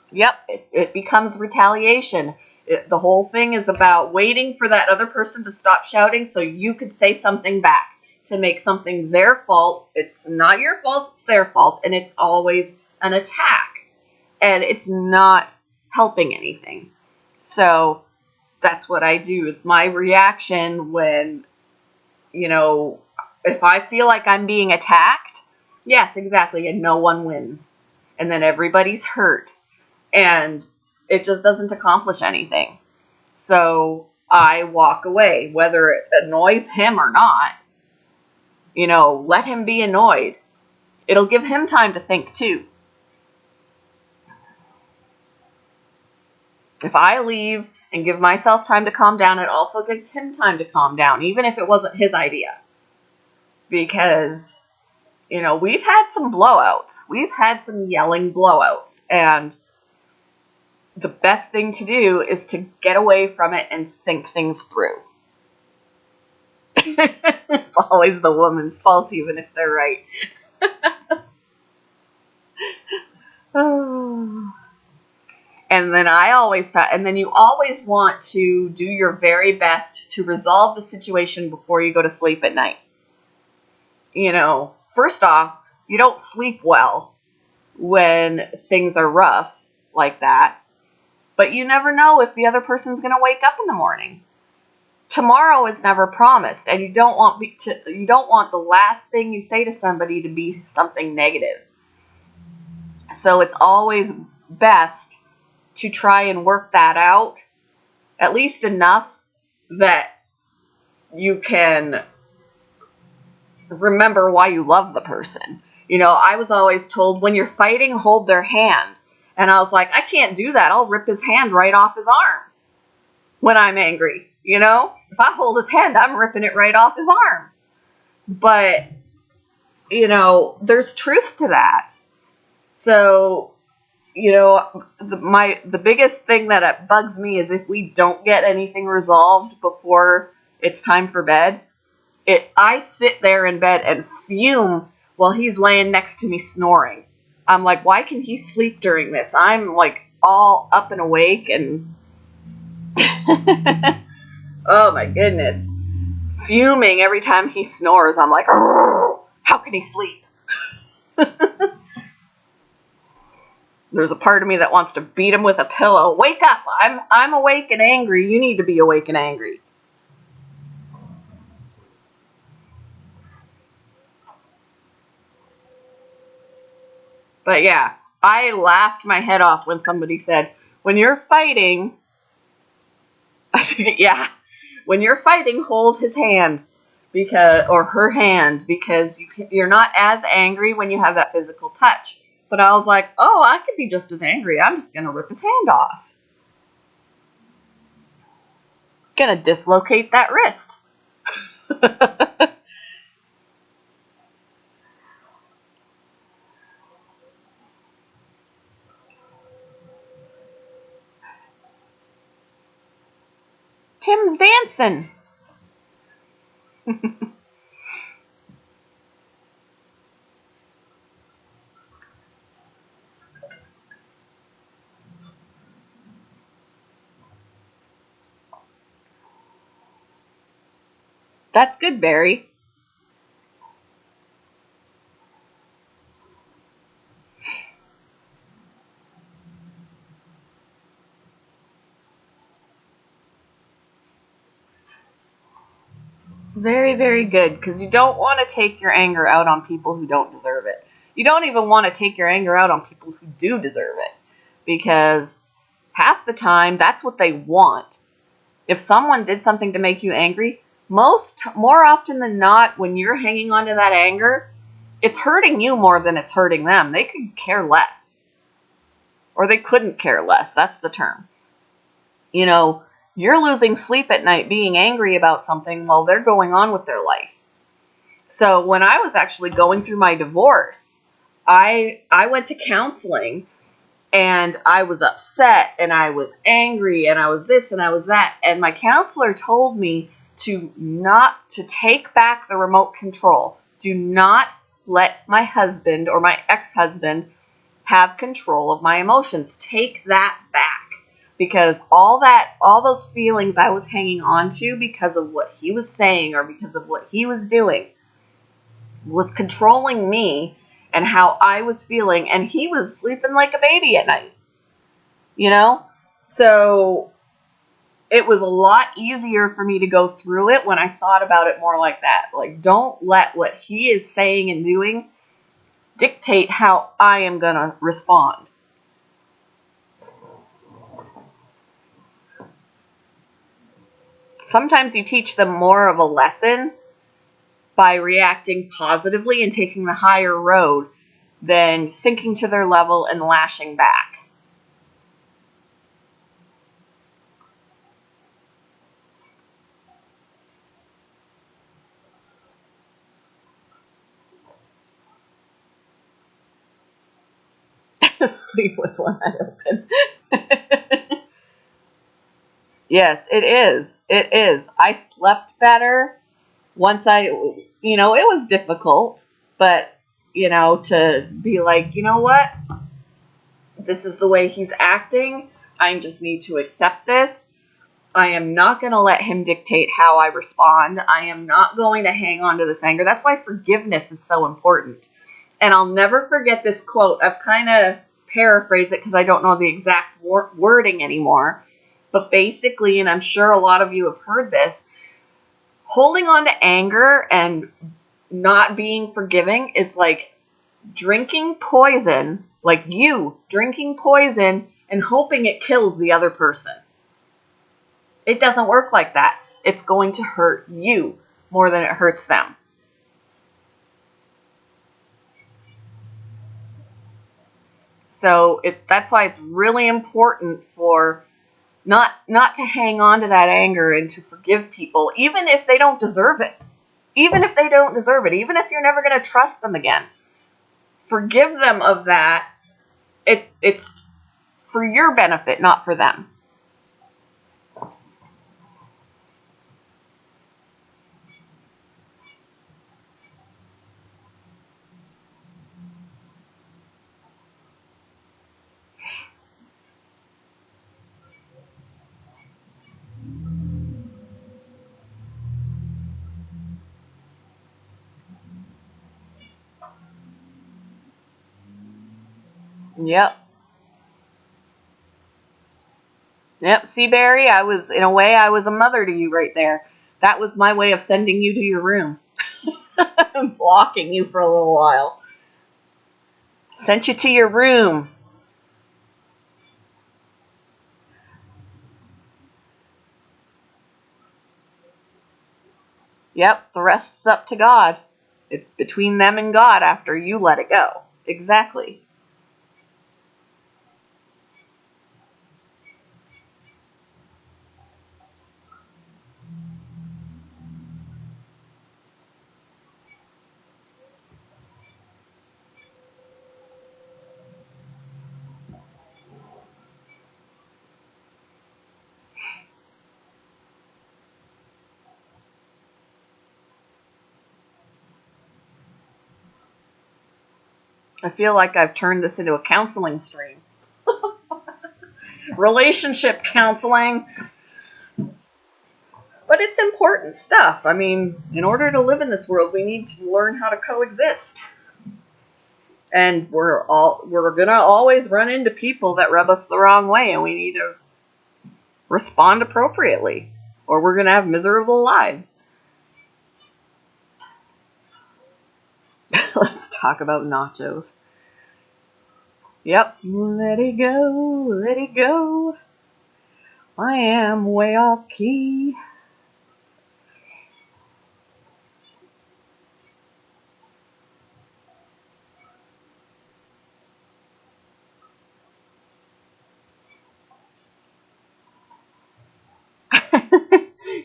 Speaker 2: Yep, it becomes retaliation. The whole thing is about waiting for that other person to stop shouting so you could say something back to make something their fault. It's not your fault, it's their fault, and it's always an attack. And it's not helping anything. So that's what I do with my reaction when, if I feel like I'm being attacked, yes, exactly, and no one wins. And then everybody's hurt. And it just doesn't accomplish anything. So I walk away, whether it annoys him or not. let him be annoyed. It'll give him time to think too. If I leave and give myself time to calm down, it also gives him time to calm down, even if it wasn't his idea. Because, we've had some blowouts. We've had some yelling blowouts. And the best thing to do is to get away from it and think things through. It's always the woman's fault, even if they're right. And then you always want to do your very best to resolve the situation before you go to sleep at night. First off, you don't sleep well when things are rough like that, but you never know if the other person's going to wake up in the morning. Tomorrow is never promised, and you don't want the last thing you say to somebody to be something negative. So it's always best to try and work that out, at least enough that you can remember why you love the person. I was always told, when you're fighting, hold their hand. And I was like, I can't do that. I'll rip his hand right off his arm when I'm angry. If I hold his hand, I'm ripping it right off his arm. But, there's truth to that. So, the biggest thing that bugs me is if we don't get anything resolved before it's time for bed. I sit there in bed and fume while he's laying next to me snoring. I'm like, why can he sleep during this? I'm like all up and awake and oh my goodness, fuming every time he snores. I'm like, how can he sleep? There's a part of me that wants to beat him with a pillow. Wake up! I'm awake and angry. You need to be awake and angry. But yeah, I laughed my head off when somebody said, when you're fighting, when you're fighting, hold his hand or her hand, because you're not as angry when you have that physical touch. But I was like, oh, I could be just as angry. I'm just going to rip his hand off. Going to dislocate that wrist. Tim's dancing. That's good, Barry. Very, very good, because you don't want to take your anger out on people who don't deserve it. You don't even want to take your anger out on people who do deserve it, because half the time that's what they want. If someone did something to make you angry, more often than not, when you're hanging on to that anger, it's hurting you more than it's hurting them. They could care less. Or they couldn't care less. That's the term. You're losing sleep at night being angry about something while they're going on with their life. So when I was actually going through my divorce, I went to counseling, and I was upset and I was angry and I was this and I was that. And my counselor told me to take back the remote control. Do not let my husband or my ex-husband have control of my emotions. Take that back. Because all those feelings I was hanging on to because of what he was saying or because of what he was doing was controlling me and how I was feeling, and he was sleeping like a baby at night. So it was a lot easier for me to go through it when I thought about it more like that. Like, don't let what he is saying and doing dictate how I am going to respond. Sometimes you teach them more of a lesson by reacting positively and taking the higher road than sinking to their level and lashing back. Sleep with one eye open. Yes, it is. It is. I slept better once it was difficult, but, to be like, you know what? This is the way he's acting. I just need to accept this. I am not going to let him dictate how I respond. I am not going to hang on to this anger. That's why forgiveness is so important. And I'll never forget this quote. I've kind of paraphrased it because I don't know the exact wording anymore. But basically, and I'm sure a lot of you have heard this, holding on to anger and not being forgiving is like drinking poison, like you drinking poison and hoping it kills the other person. It doesn't work like that. It's going to hurt you more than it hurts them. So that's why it's really important for not to hang on to that anger and to forgive people, even if they don't deserve it. Even if they don't deserve it. Even if you're never going to trust them again. Forgive them of that. It's for your benefit, not for them. Yep. Yep. See, Barry, in a way, I was a mother to you right there. That was my way of sending you to your room. Blocking you for a little while. Sent you to your room. Yep, the rest's up to God. It's between them and God after you let it go. Exactly. I feel like I've turned this into a counseling stream. Relationship counseling. But it's important stuff. I mean, in order to live in this world, we need to learn how to coexist. And we're going to always run into people that rub us the wrong way, and we need to respond appropriately, or we're going to have miserable lives. Let's talk about nachos. Yep. Let it go, let it go. I am way off key.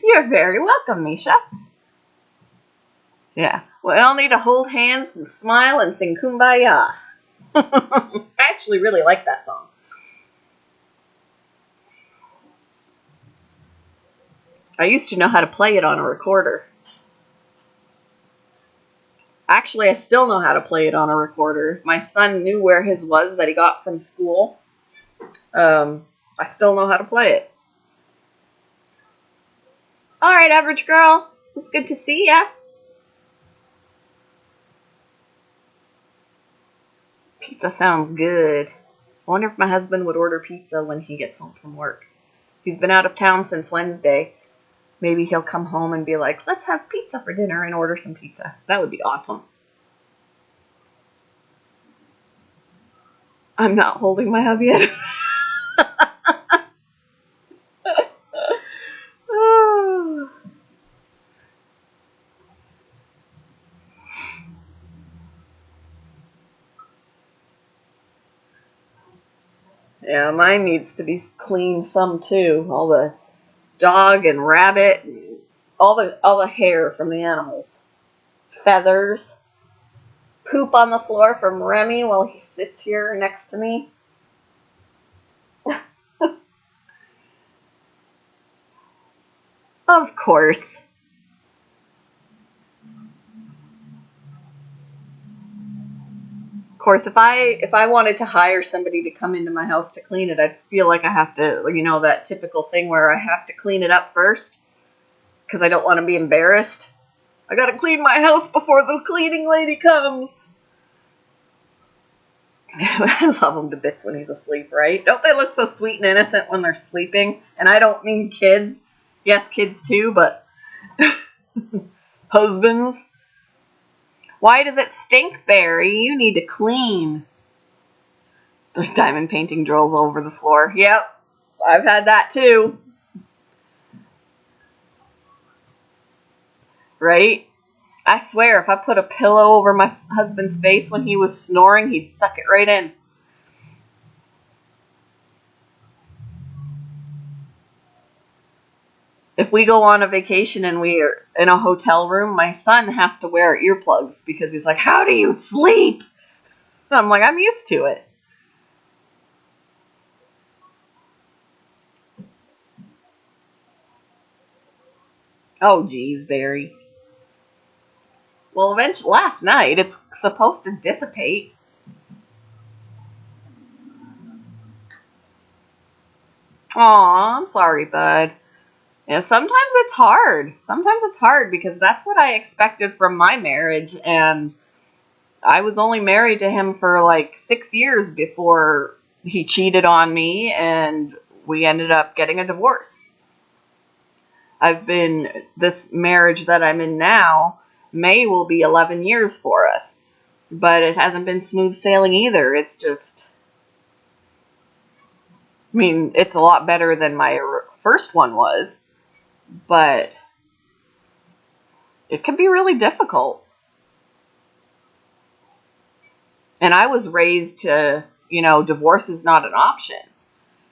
Speaker 2: You're very welcome, Misha. Yeah. We all need to hold hands and smile and sing Kumbaya. I actually really like that song. I used to know how to play it on a recorder. Actually, I still know how to play it on a recorder. My son knew where his was that he got from school. I still know how to play it. All right, average girl. It's good to see ya. Pizza sounds good. I wonder if my husband would order pizza when he gets home from work. He's been out of town since Wednesday. Maybe he'll come home and be like, let's have pizza for dinner and order some pizza. That would be awesome. I'm not holding my hub yet. Yeah, mine needs to be cleaned some too. All the dog and rabbit, all the hair from the animals, feathers, poop on the floor from Remy while he sits here next to me. Of course. Of course, if I wanted to hire somebody to come into my house to clean it, I'd feel like I have to, that typical thing where I have to clean it up first because I don't want to be embarrassed. I gotta clean my house before the cleaning lady comes. I love him to bits when he's asleep, right? Don't they look so sweet and innocent when they're sleeping? And I don't mean kids. Yes, kids too, but husbands. Why does it stink, Barry? You need to clean. There's diamond painting drills over the floor. Yep, I've had that too. Right? I swear, if I put a pillow over my husband's face when he was snoring, he'd suck it right in. If we go on a vacation and we are in a hotel room, my son has to wear earplugs because he's like, how do you sleep? And I'm like, I'm used to it. Oh, geez, Barry. Well, eventually, last night, it's supposed to dissipate. Aw, I'm sorry, bud. Sometimes it's hard. Sometimes it's hard because that's what I expected from my marriage, and I was only married to him for like 6 years before he cheated on me, and we ended up getting a divorce. This marriage that I'm in now, May will be 11 years for us, but it hasn't been smooth sailing either. It's just, it's a lot better than my first one was, but it can be really difficult. And I was raised to, divorce is not an option.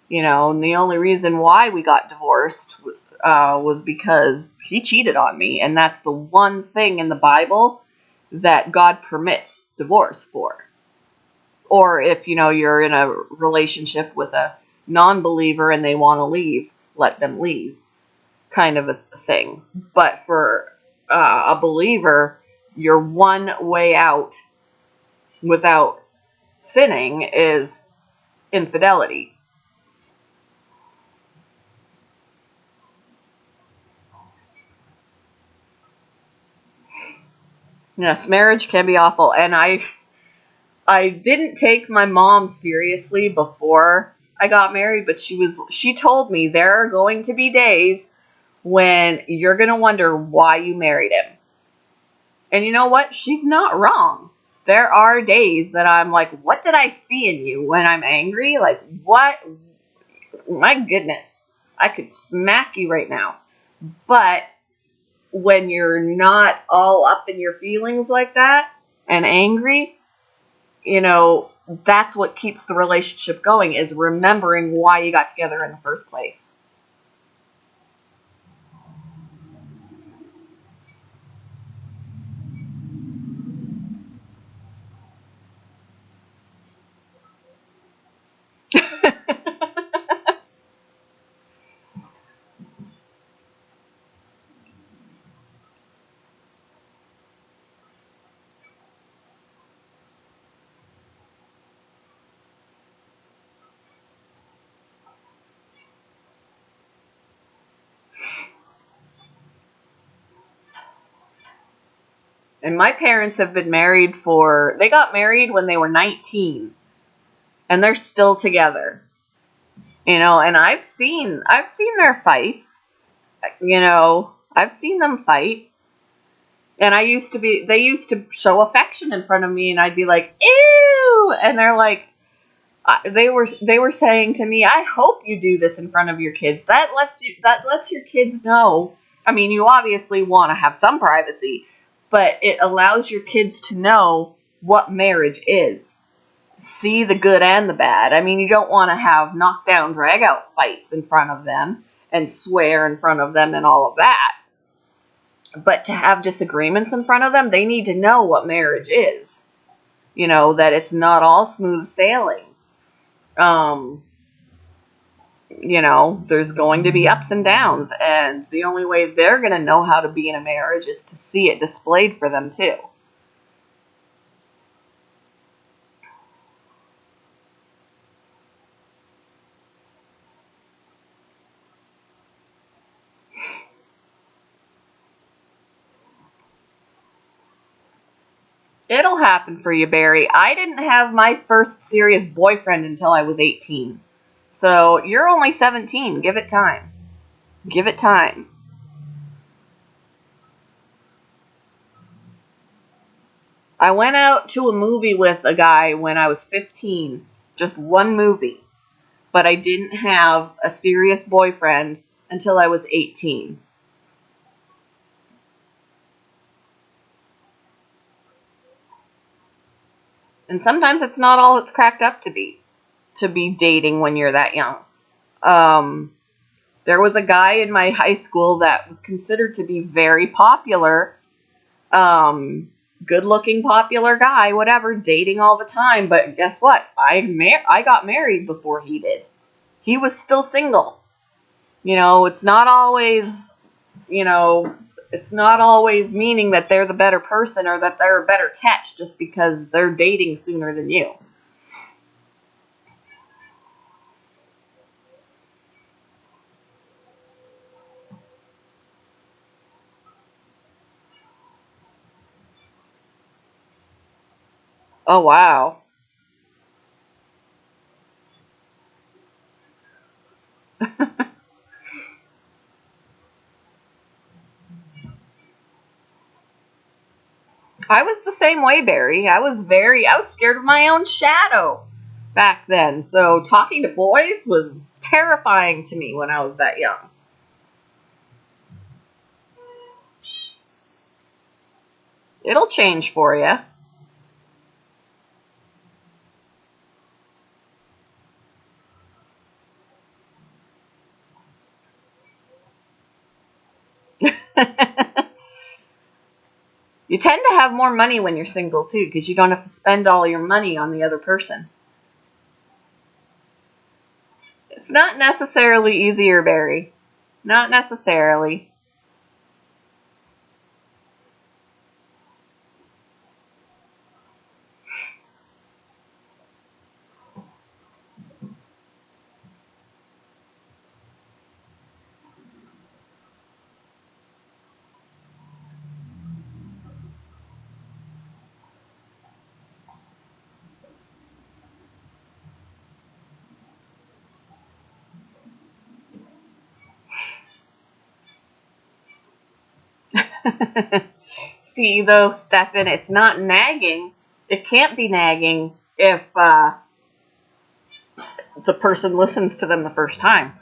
Speaker 2: And the only reason why we got divorced was because he cheated on me. And that's the one thing in the Bible that God permits divorce for. Or if, you're in a relationship with a non-believer and they want to leave, let them leave, kind of a thing. But for a believer, your one way out without sinning is infidelity. Yes, marriage can be awful. And I didn't take my mom seriously before I got married, but she told me there are going to be days when you're going to wonder why you married him. And you know what? She's not wrong. There are days that I'm like, what did I see in you when I'm angry? Like, what? My goodness. I could smack you right now. But when you're not all up in your feelings like that and angry, that's what keeps the relationship going, is remembering why you got together in the first place. And my parents have been married they got married when they were 19 and they're still together. And I've seen their fights. I've seen them fight. And they used to show affection in front of me and I'd be like, ew, and they're like, they were saying to me, I hope you do this in front of your kids. That lets your kids know. You obviously want to have some privacy, but it allows your kids to know what marriage is. see the good and the bad. I mean, you don't want to have knockdown, drag-out fights in front of them and swear in front of them and all of that. But to have disagreements in front of them, they need to know what marriage is. You know, that it's not all smooth sailing. You know, there's going to be ups and downs, and the only way they're going to know how to be in a marriage is to see it displayed for them too. It'll happen for you, Barry. I didn't have my first serious boyfriend until I was 18. So you're only 17. Give it time. Give it time. I went out to a movie with a guy when I was 15. Just one movie. But I didn't have a serious boyfriend until I was 18. And sometimes it's not all it's cracked up to be dating when you're that young. There was a guy in my high school that was considered to be very popular, good-looking, popular guy, whatever, dating all the time. But guess what? I got married before he did. He was still single. You know, it's not always, it's not always meaning that they're the better person or that they're a better catch just because they're dating sooner than you. Oh, wow. I was the same way, Barry. I was scared of my own shadow back then. So talking to boys was terrifying to me when I was that young. It'll change for you. You tend to have more money when you're single, too, because you don't have to spend all your money on the other person. It's not necessarily easier, Barry. Not necessarily. See, though, Stefan, it's not nagging. It can't be nagging if the person listens to them the first time.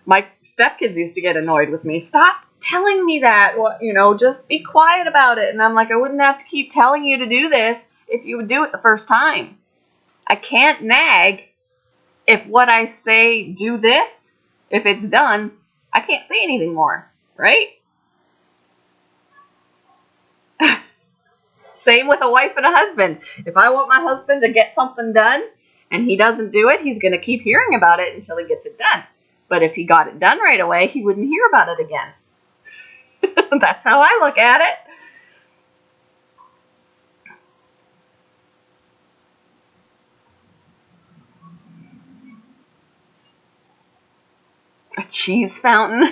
Speaker 2: My stepkids used to get annoyed with me. Stop telling me that. Just be quiet about it. And I'm like, I wouldn't have to keep telling you to do this if you would do it the first time. I can't nag if what I say, do this, if it's done, I can't say anything more, right? Same with a wife and a husband. If I want my husband to get something done and he doesn't do it, he's going to keep hearing about it until he gets it done. But if he got it done right away, he wouldn't hear about it again. That's how I look at it. A cheese fountain.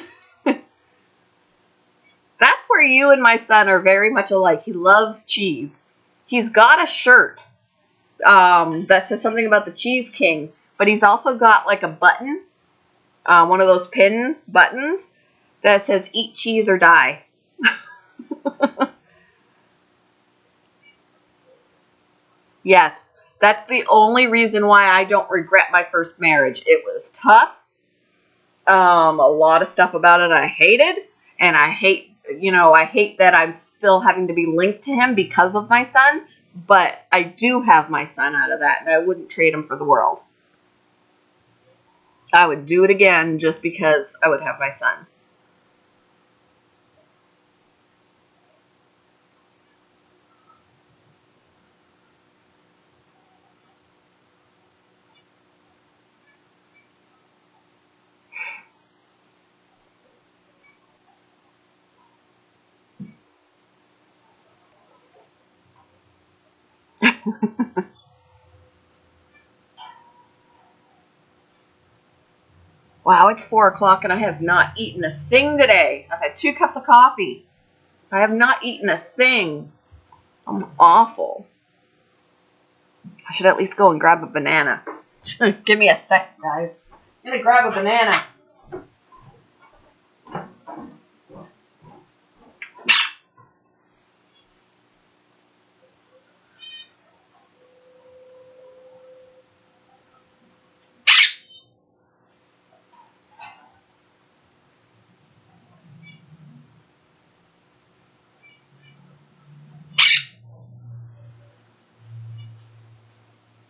Speaker 2: That's where you and my son are very much alike. He loves cheese. He's got a shirt that says something about the Cheese King, but he's also got like a button, one of those pin buttons that says "Eat cheese or die." Yes, that's the only reason why I don't regret my first marriage. It was tough. A lot of stuff about it I hated, and I hate that I'm still having to be linked to him because of my son. But I do have my son out of that, and I wouldn't trade him for the world. I would do it again just because I would have my son. Wow, it's 4 o'clock and I have not eaten a thing today. I've had 2 cups of coffee. I have not eaten a thing. I'm awful. I should at least go and grab a banana. Give me a sec, guys. I'm gonna grab a banana.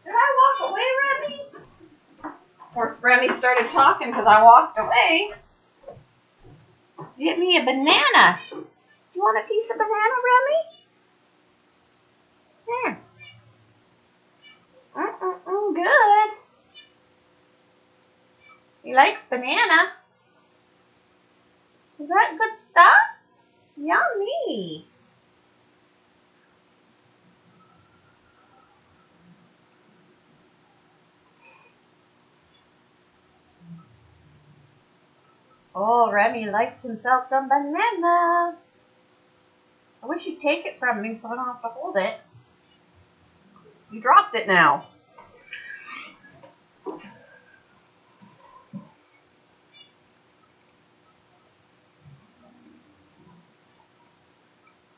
Speaker 2: Did I walk away, Remy? Of course, Remy started talking because I walked away. Get me a banana. Do you want a piece of banana, Remy? Here. Good. He likes banana. Is that good stuff? Yummy. Oh, Remy likes himself some banana. I wish you'd take it from me so I don't have to hold it. You dropped it now.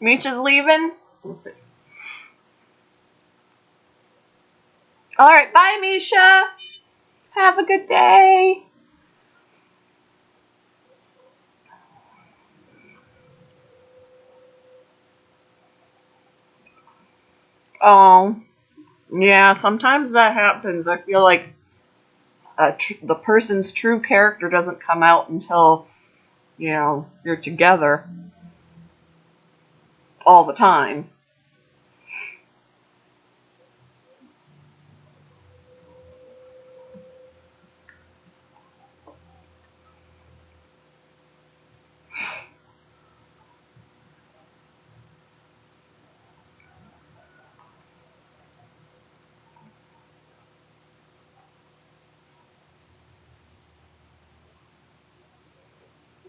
Speaker 2: Misha's leaving. All right, bye, Misha. Have a good day. Oh, yeah, sometimes that happens. I feel like the person's true character doesn't come out until, you're together all the time.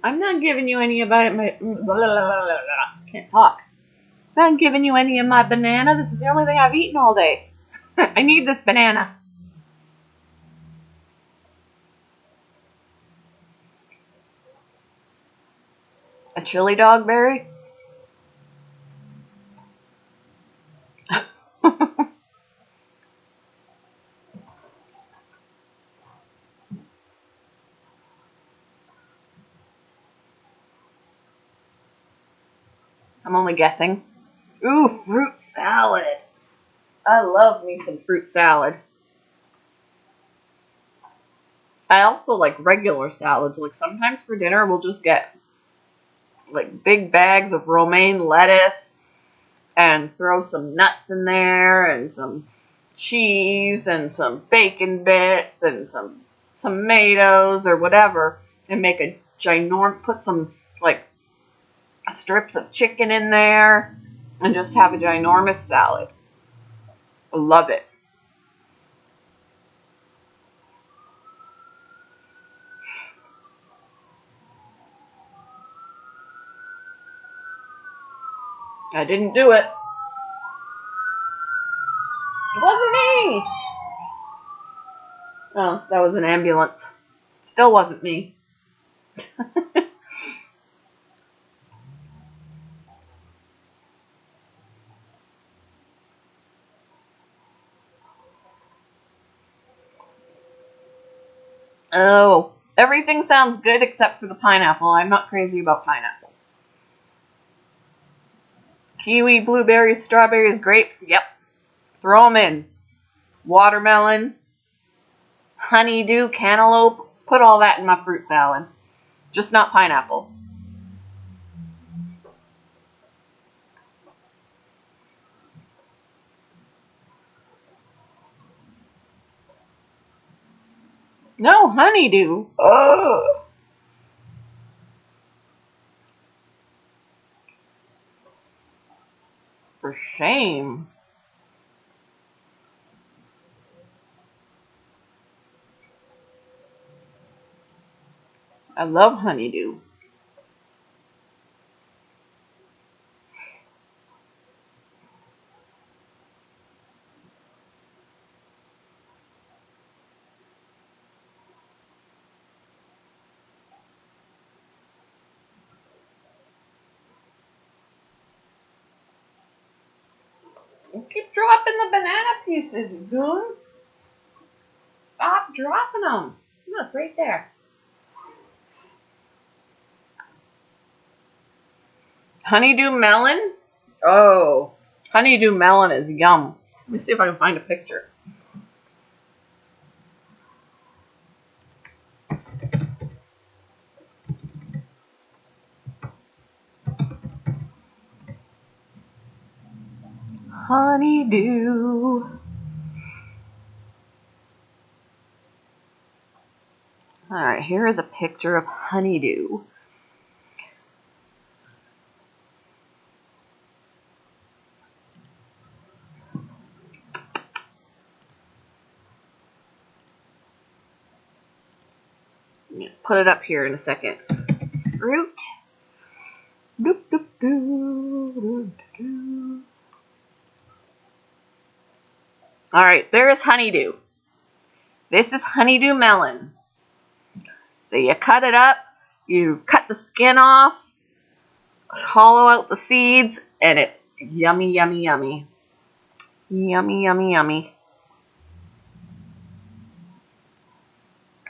Speaker 2: I'm not giving you any of my... Can't talk. I'm not giving you any of my banana. This is the only thing I've eaten all day. I need this banana. A chili dog berry? I'm only guessing. Ooh, fruit salad. I love me some fruit salad. I also like regular salads. Like sometimes for dinner we'll just get like big bags of romaine lettuce and throw some nuts in there and some cheese and some bacon bits and some tomatoes or whatever and make a put some like strips of chicken in there and just have a ginormous salad. I love it. I didn't do it. It wasn't me. Oh, that was an ambulance. Still wasn't me. Oh, everything sounds good except for the pineapple. I'm not crazy about pineapple. Kiwi, blueberries, strawberries, grapes. Yep. throw them in. Watermelon, honeydew, cantaloupe. Put all that in my fruit salad. Just not pineapple. No honeydew. Ugh. For shame. I love honeydew. Keep dropping the banana pieces, Goon. Stop dropping them. Look, right there. Honeydew melon? Oh, honeydew melon is yum. Let me see if I can find a picture. Honeydew. Alright, here is a picture of honeydew. Put it up here in a second. Fruit. Doop, doop, doo, doo, doo. Alright, there is honeydew. This is honeydew melon. So you cut it up, you cut the skin off, hollow out the seeds, and it's yummy, yummy, yummy. Yummy, yummy, yummy.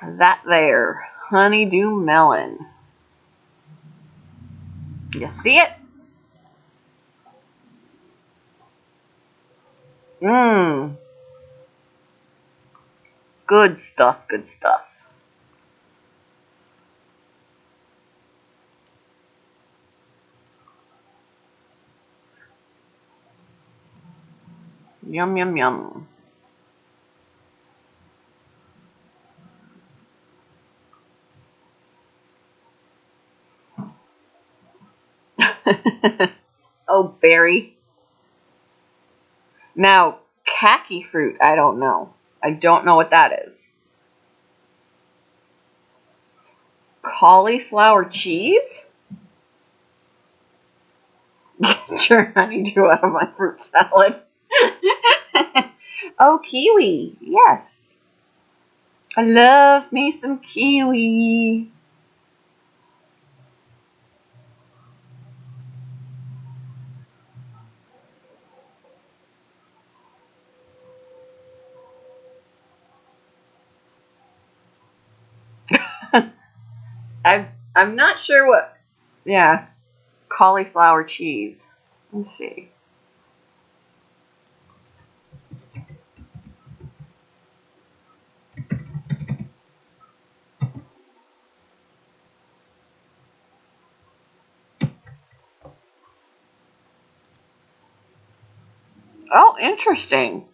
Speaker 2: That there, honeydew melon. You see it? Mmm. Good stuff, good stuff. Yum, yum, yum. Oh, berry. Now, khaki fruit, I don't know. I don't know what that is. Cauliflower cheese? Get your honeydew out of my fruit salad. Oh, kiwi. Yes. I love me some kiwi. I'm not sure what. Yeah, cauliflower cheese. Let's see. Oh, interesting.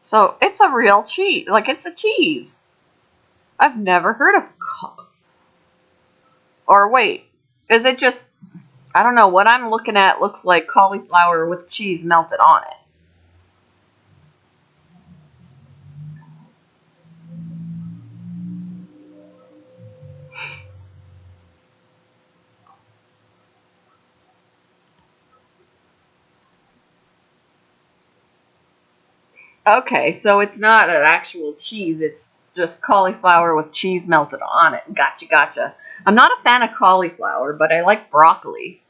Speaker 2: So it's a real cheese. Like, it's a cheese. I've never heard of. Or wait, is it just? I don't know. What I'm looking at looks like cauliflower with cheese melted on it. Okay, so it's not an actual cheese. It's just cauliflower with cheese melted on it. Gotcha, gotcha. I'm not a fan of cauliflower, but I like broccoli.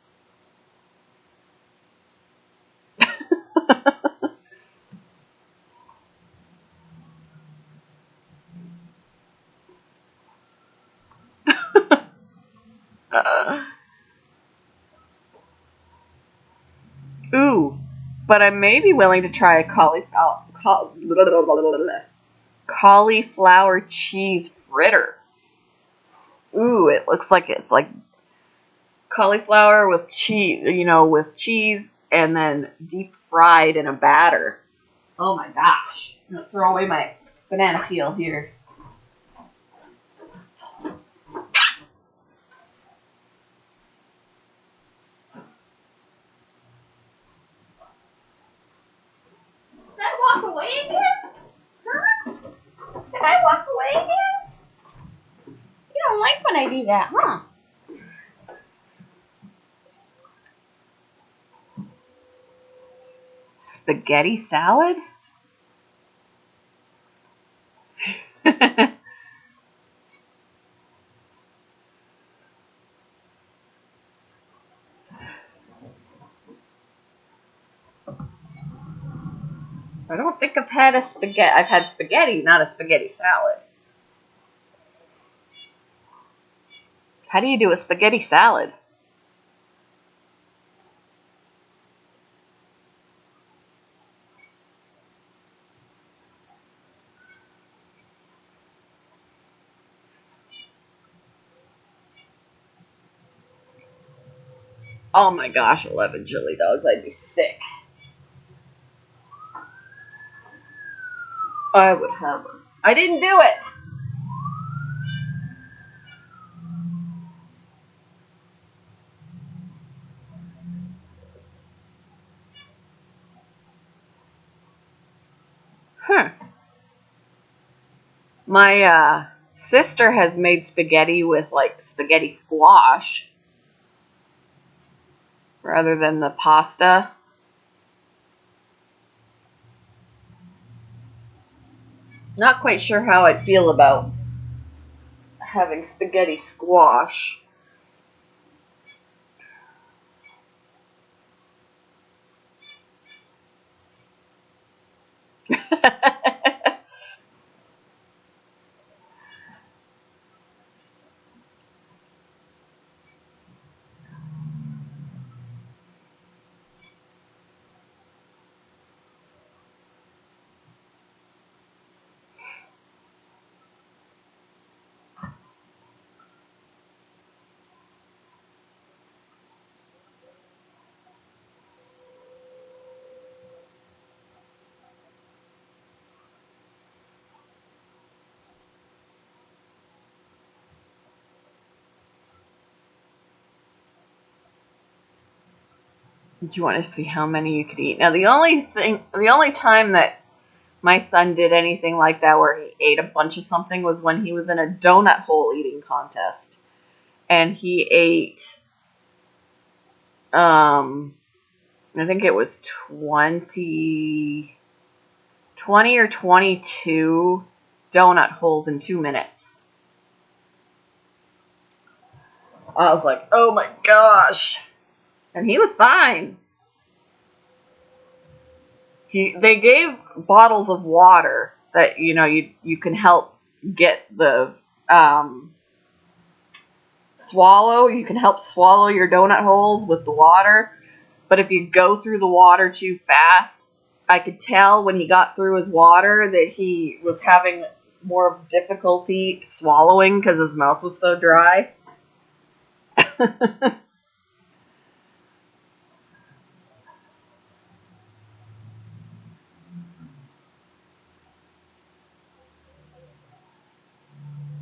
Speaker 2: Ooh, But I may be willing to try a cauliflower cheese fritter. Ooh, it looks like it's like cauliflower with cheese, with cheese and then deep fried in a batter. Oh my gosh. I'm going to throw away my banana peel here. Did I walk away again? Huh? Did I walk away again? You don't like when I do that, huh? Spaghetti salad? I don't think I've had I've had spaghetti, not a spaghetti salad. How do you do a spaghetti salad? Oh my gosh, 11 chili dogs. I'd be sick. I would have them. I didn't do it. Huh. My sister has made spaghetti with like spaghetti squash rather than the pasta. Not quite sure how I'd feel about having spaghetti squash. Do you want to see how many you could eat? Now, the only time that my son did anything like that where he ate a bunch of something was when he was in a donut hole eating contest. And he ate, I think it was 20 or 22 donut holes in 2 minutes. I was like, oh my gosh. And he was fine. They gave bottles of water that, you can help get the swallow. You can help swallow your donut holes with the water. But if you go through the water too fast, I could tell when he got through his water that he was having more difficulty swallowing because his mouth was so dry.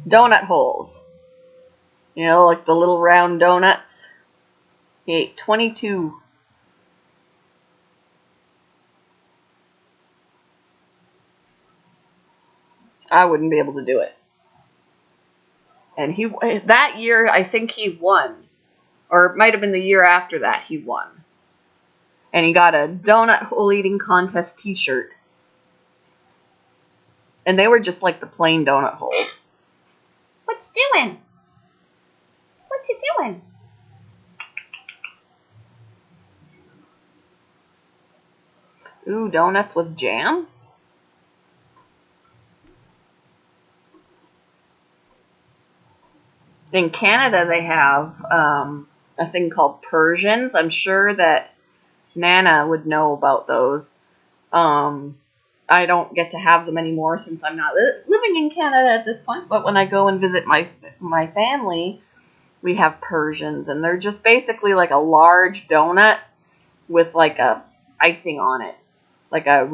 Speaker 2: Donut holes. Like the little round donuts. He ate 22. I wouldn't be able to do it. And that year, I think he won. Or it might have been the year after that he won. And he got a donut hole eating contest t-shirt. And they were just like the plain donut holes. What's doing? What's he doing? Ooh, donuts with jam? In Canada, they have a thing called Persians. I'm sure that Nana would know about those. I don't get to have them anymore since I'm not living in Canada at this point. But when I go and visit my family, we have Persians, and they're just basically like a large donut with like a icing on it, like a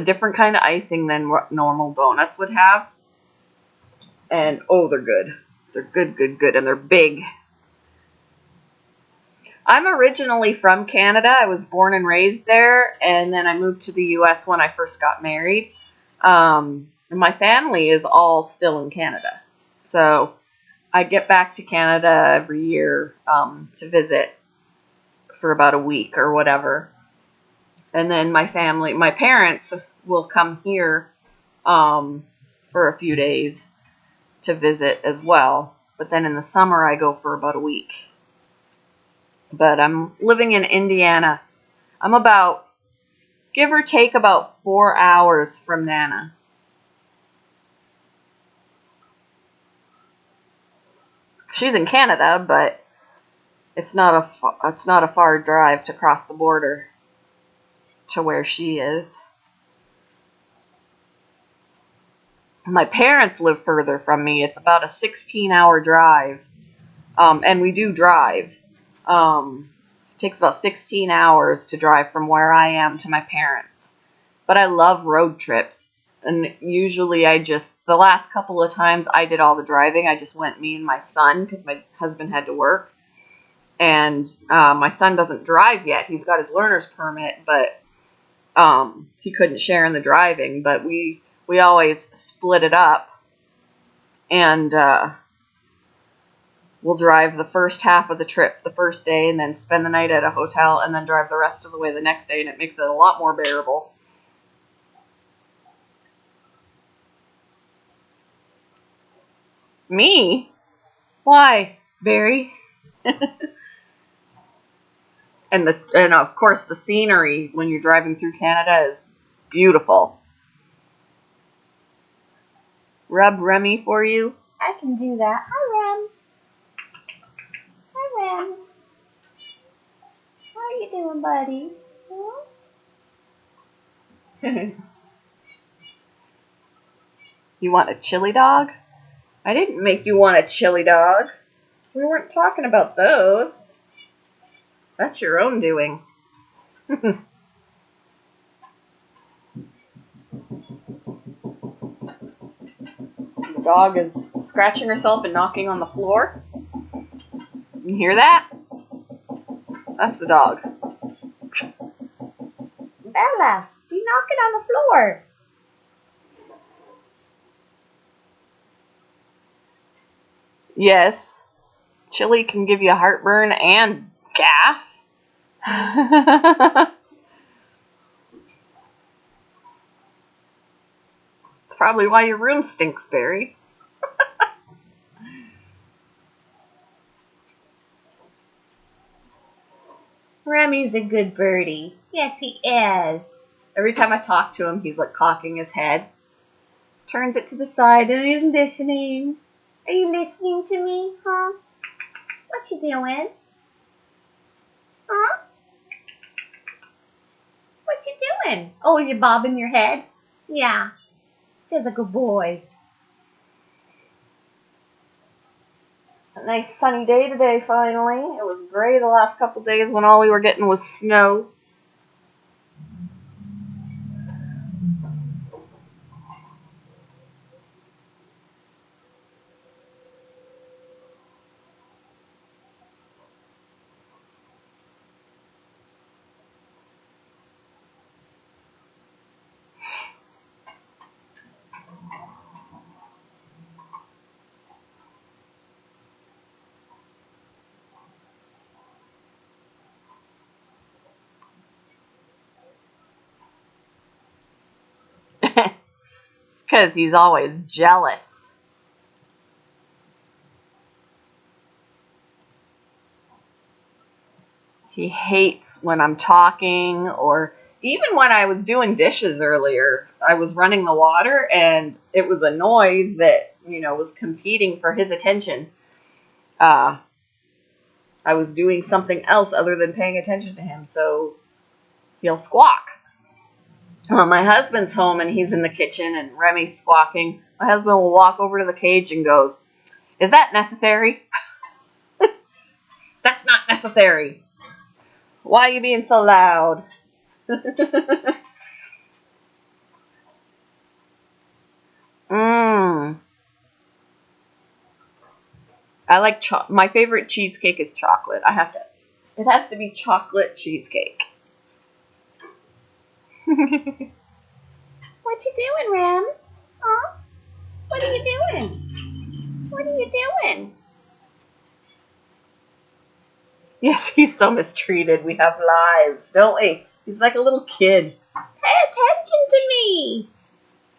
Speaker 2: different kind of icing than what normal donuts would have. And oh, they're good. They're good, and they're big. I'm originally from Canada. I was born and raised there, and then I moved to the U.S. when I first got married. And my family is all still in Canada. So I get back to Canada every year to visit for about a week or whatever. And then my parents will come here for a few days to visit as well. But then in the summer, I go for about a week. But I'm living in Indiana. I'm about, give or take, about 4 hours from Nana. She's in Canada, but it's not a far drive to cross the border to where she is. My parents live further from me. It's about a 16-hour drive, and we do drive. It takes about 16 hours to drive from where I am to my parents. But I love road trips. And usually the last couple of times I did all the driving, I just went me and my son because my husband had to work. And my son doesn't drive yet. He's got his learner's permit, but he couldn't share in the driving. But we always split it up. And we'll drive the first half of the trip the first day and then spend the night at a hotel and then drive the rest of the way the next day. And it makes it a lot more bearable. Me? Why, Barry? And of course the scenery when you're driving through Canada is beautiful. Rub Remy for you?
Speaker 3: I can do that. Hi, Rems. Hi, Rems. How are you doing, buddy?
Speaker 2: You want a chili dog? I didn't make you want a chili dog. We weren't talking about those. That's your own doing. The dog is scratching herself and knocking on the floor. You hear that? That's the dog.
Speaker 3: Bella, you knocking on the floor.
Speaker 2: Yes. Chili can give you heartburn and gas. It's probably why your room stinks, Barry.
Speaker 3: Remy's a good birdie. Yes, he is.
Speaker 2: Every time I talk to him, he's like cocking his head. Turns it to the side and he's listening.
Speaker 3: Are you listening to me, huh? What you doing? Huh? What you doing? Oh, you bobbing your head? Yeah. That's a good boy.
Speaker 2: A nice sunny day today, finally. It was gray the last couple days when all we were getting was snow. It's because he's always jealous. He hates when I'm talking, or even when I was doing dishes earlier, I was running the water and it was a noise that, was competing for his attention. I was doing something else other than paying attention to him, so he'll squawk. Well, my husband's home and he's in the kitchen and Remy's squawking. My husband will walk over to the cage and goes, "Is that necessary?" "That's not necessary. Why are you being so loud?" Mmm. I like my favorite cheesecake is chocolate. It has to be chocolate cheesecake.
Speaker 3: What you doing, Rem? Huh? What are you doing? What are you doing?
Speaker 2: Yes, he's so mistreated. We have lives, don't we? He's like a little kid.
Speaker 3: Pay attention to me.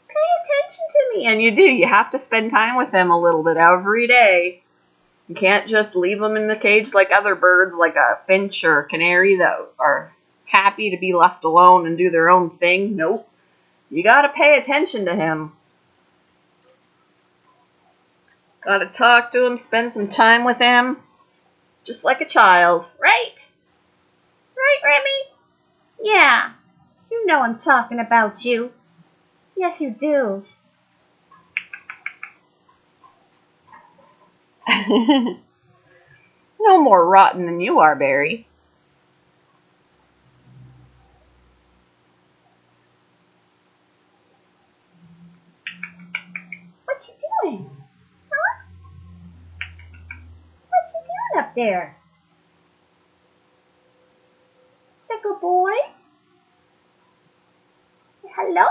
Speaker 3: Pay attention to me.
Speaker 2: And you do. You have to spend time with him a little bit every day. You can't just leave them in the cage like other birds, like a finch or a canary that are happy to be left alone and do their own thing. Nope. You gotta pay attention to him. Gotta talk to him, spend some time with him. Just like a child.
Speaker 3: Right? Right, Remy? Yeah. You know I'm talking about you. Yes, you do.
Speaker 2: No more rotten than you are, Barry.
Speaker 3: What you doing? Huh? What you doing up there? The good boy? Hello?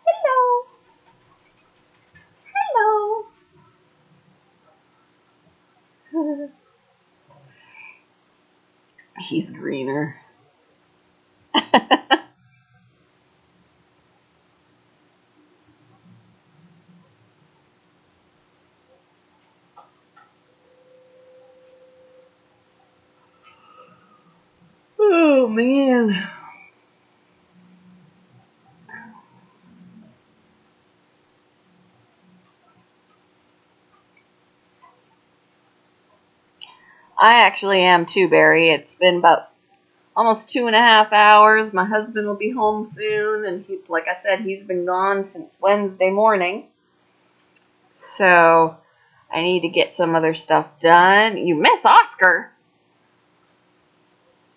Speaker 3: Hello? Hello?
Speaker 2: He's greener. Oh, man. I actually am too, Barry. It's been about almost 2.5 hours. My husband will be home soon, and like I said, he's been gone since Wednesday morning. So I need to get some other stuff done. You miss Oscar.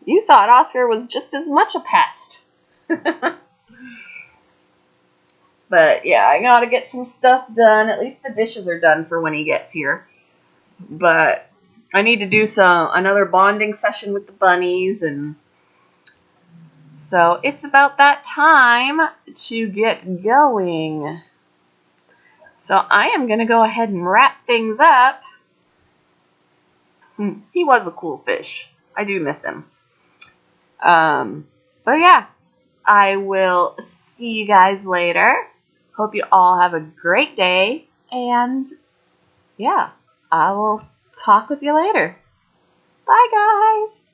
Speaker 2: You thought Oscar was just as much a pest. But yeah, I gotta get some stuff done. At least the dishes are done for when he gets here. But I need to do another bonding session with the bunnies, and so it's about that time to get going. So I am gonna go ahead and wrap things up. He was a cool fish. I do miss him. But yeah, I will see you guys later. Hope you all have a great day, and yeah, I will talk with you later. Bye, guys.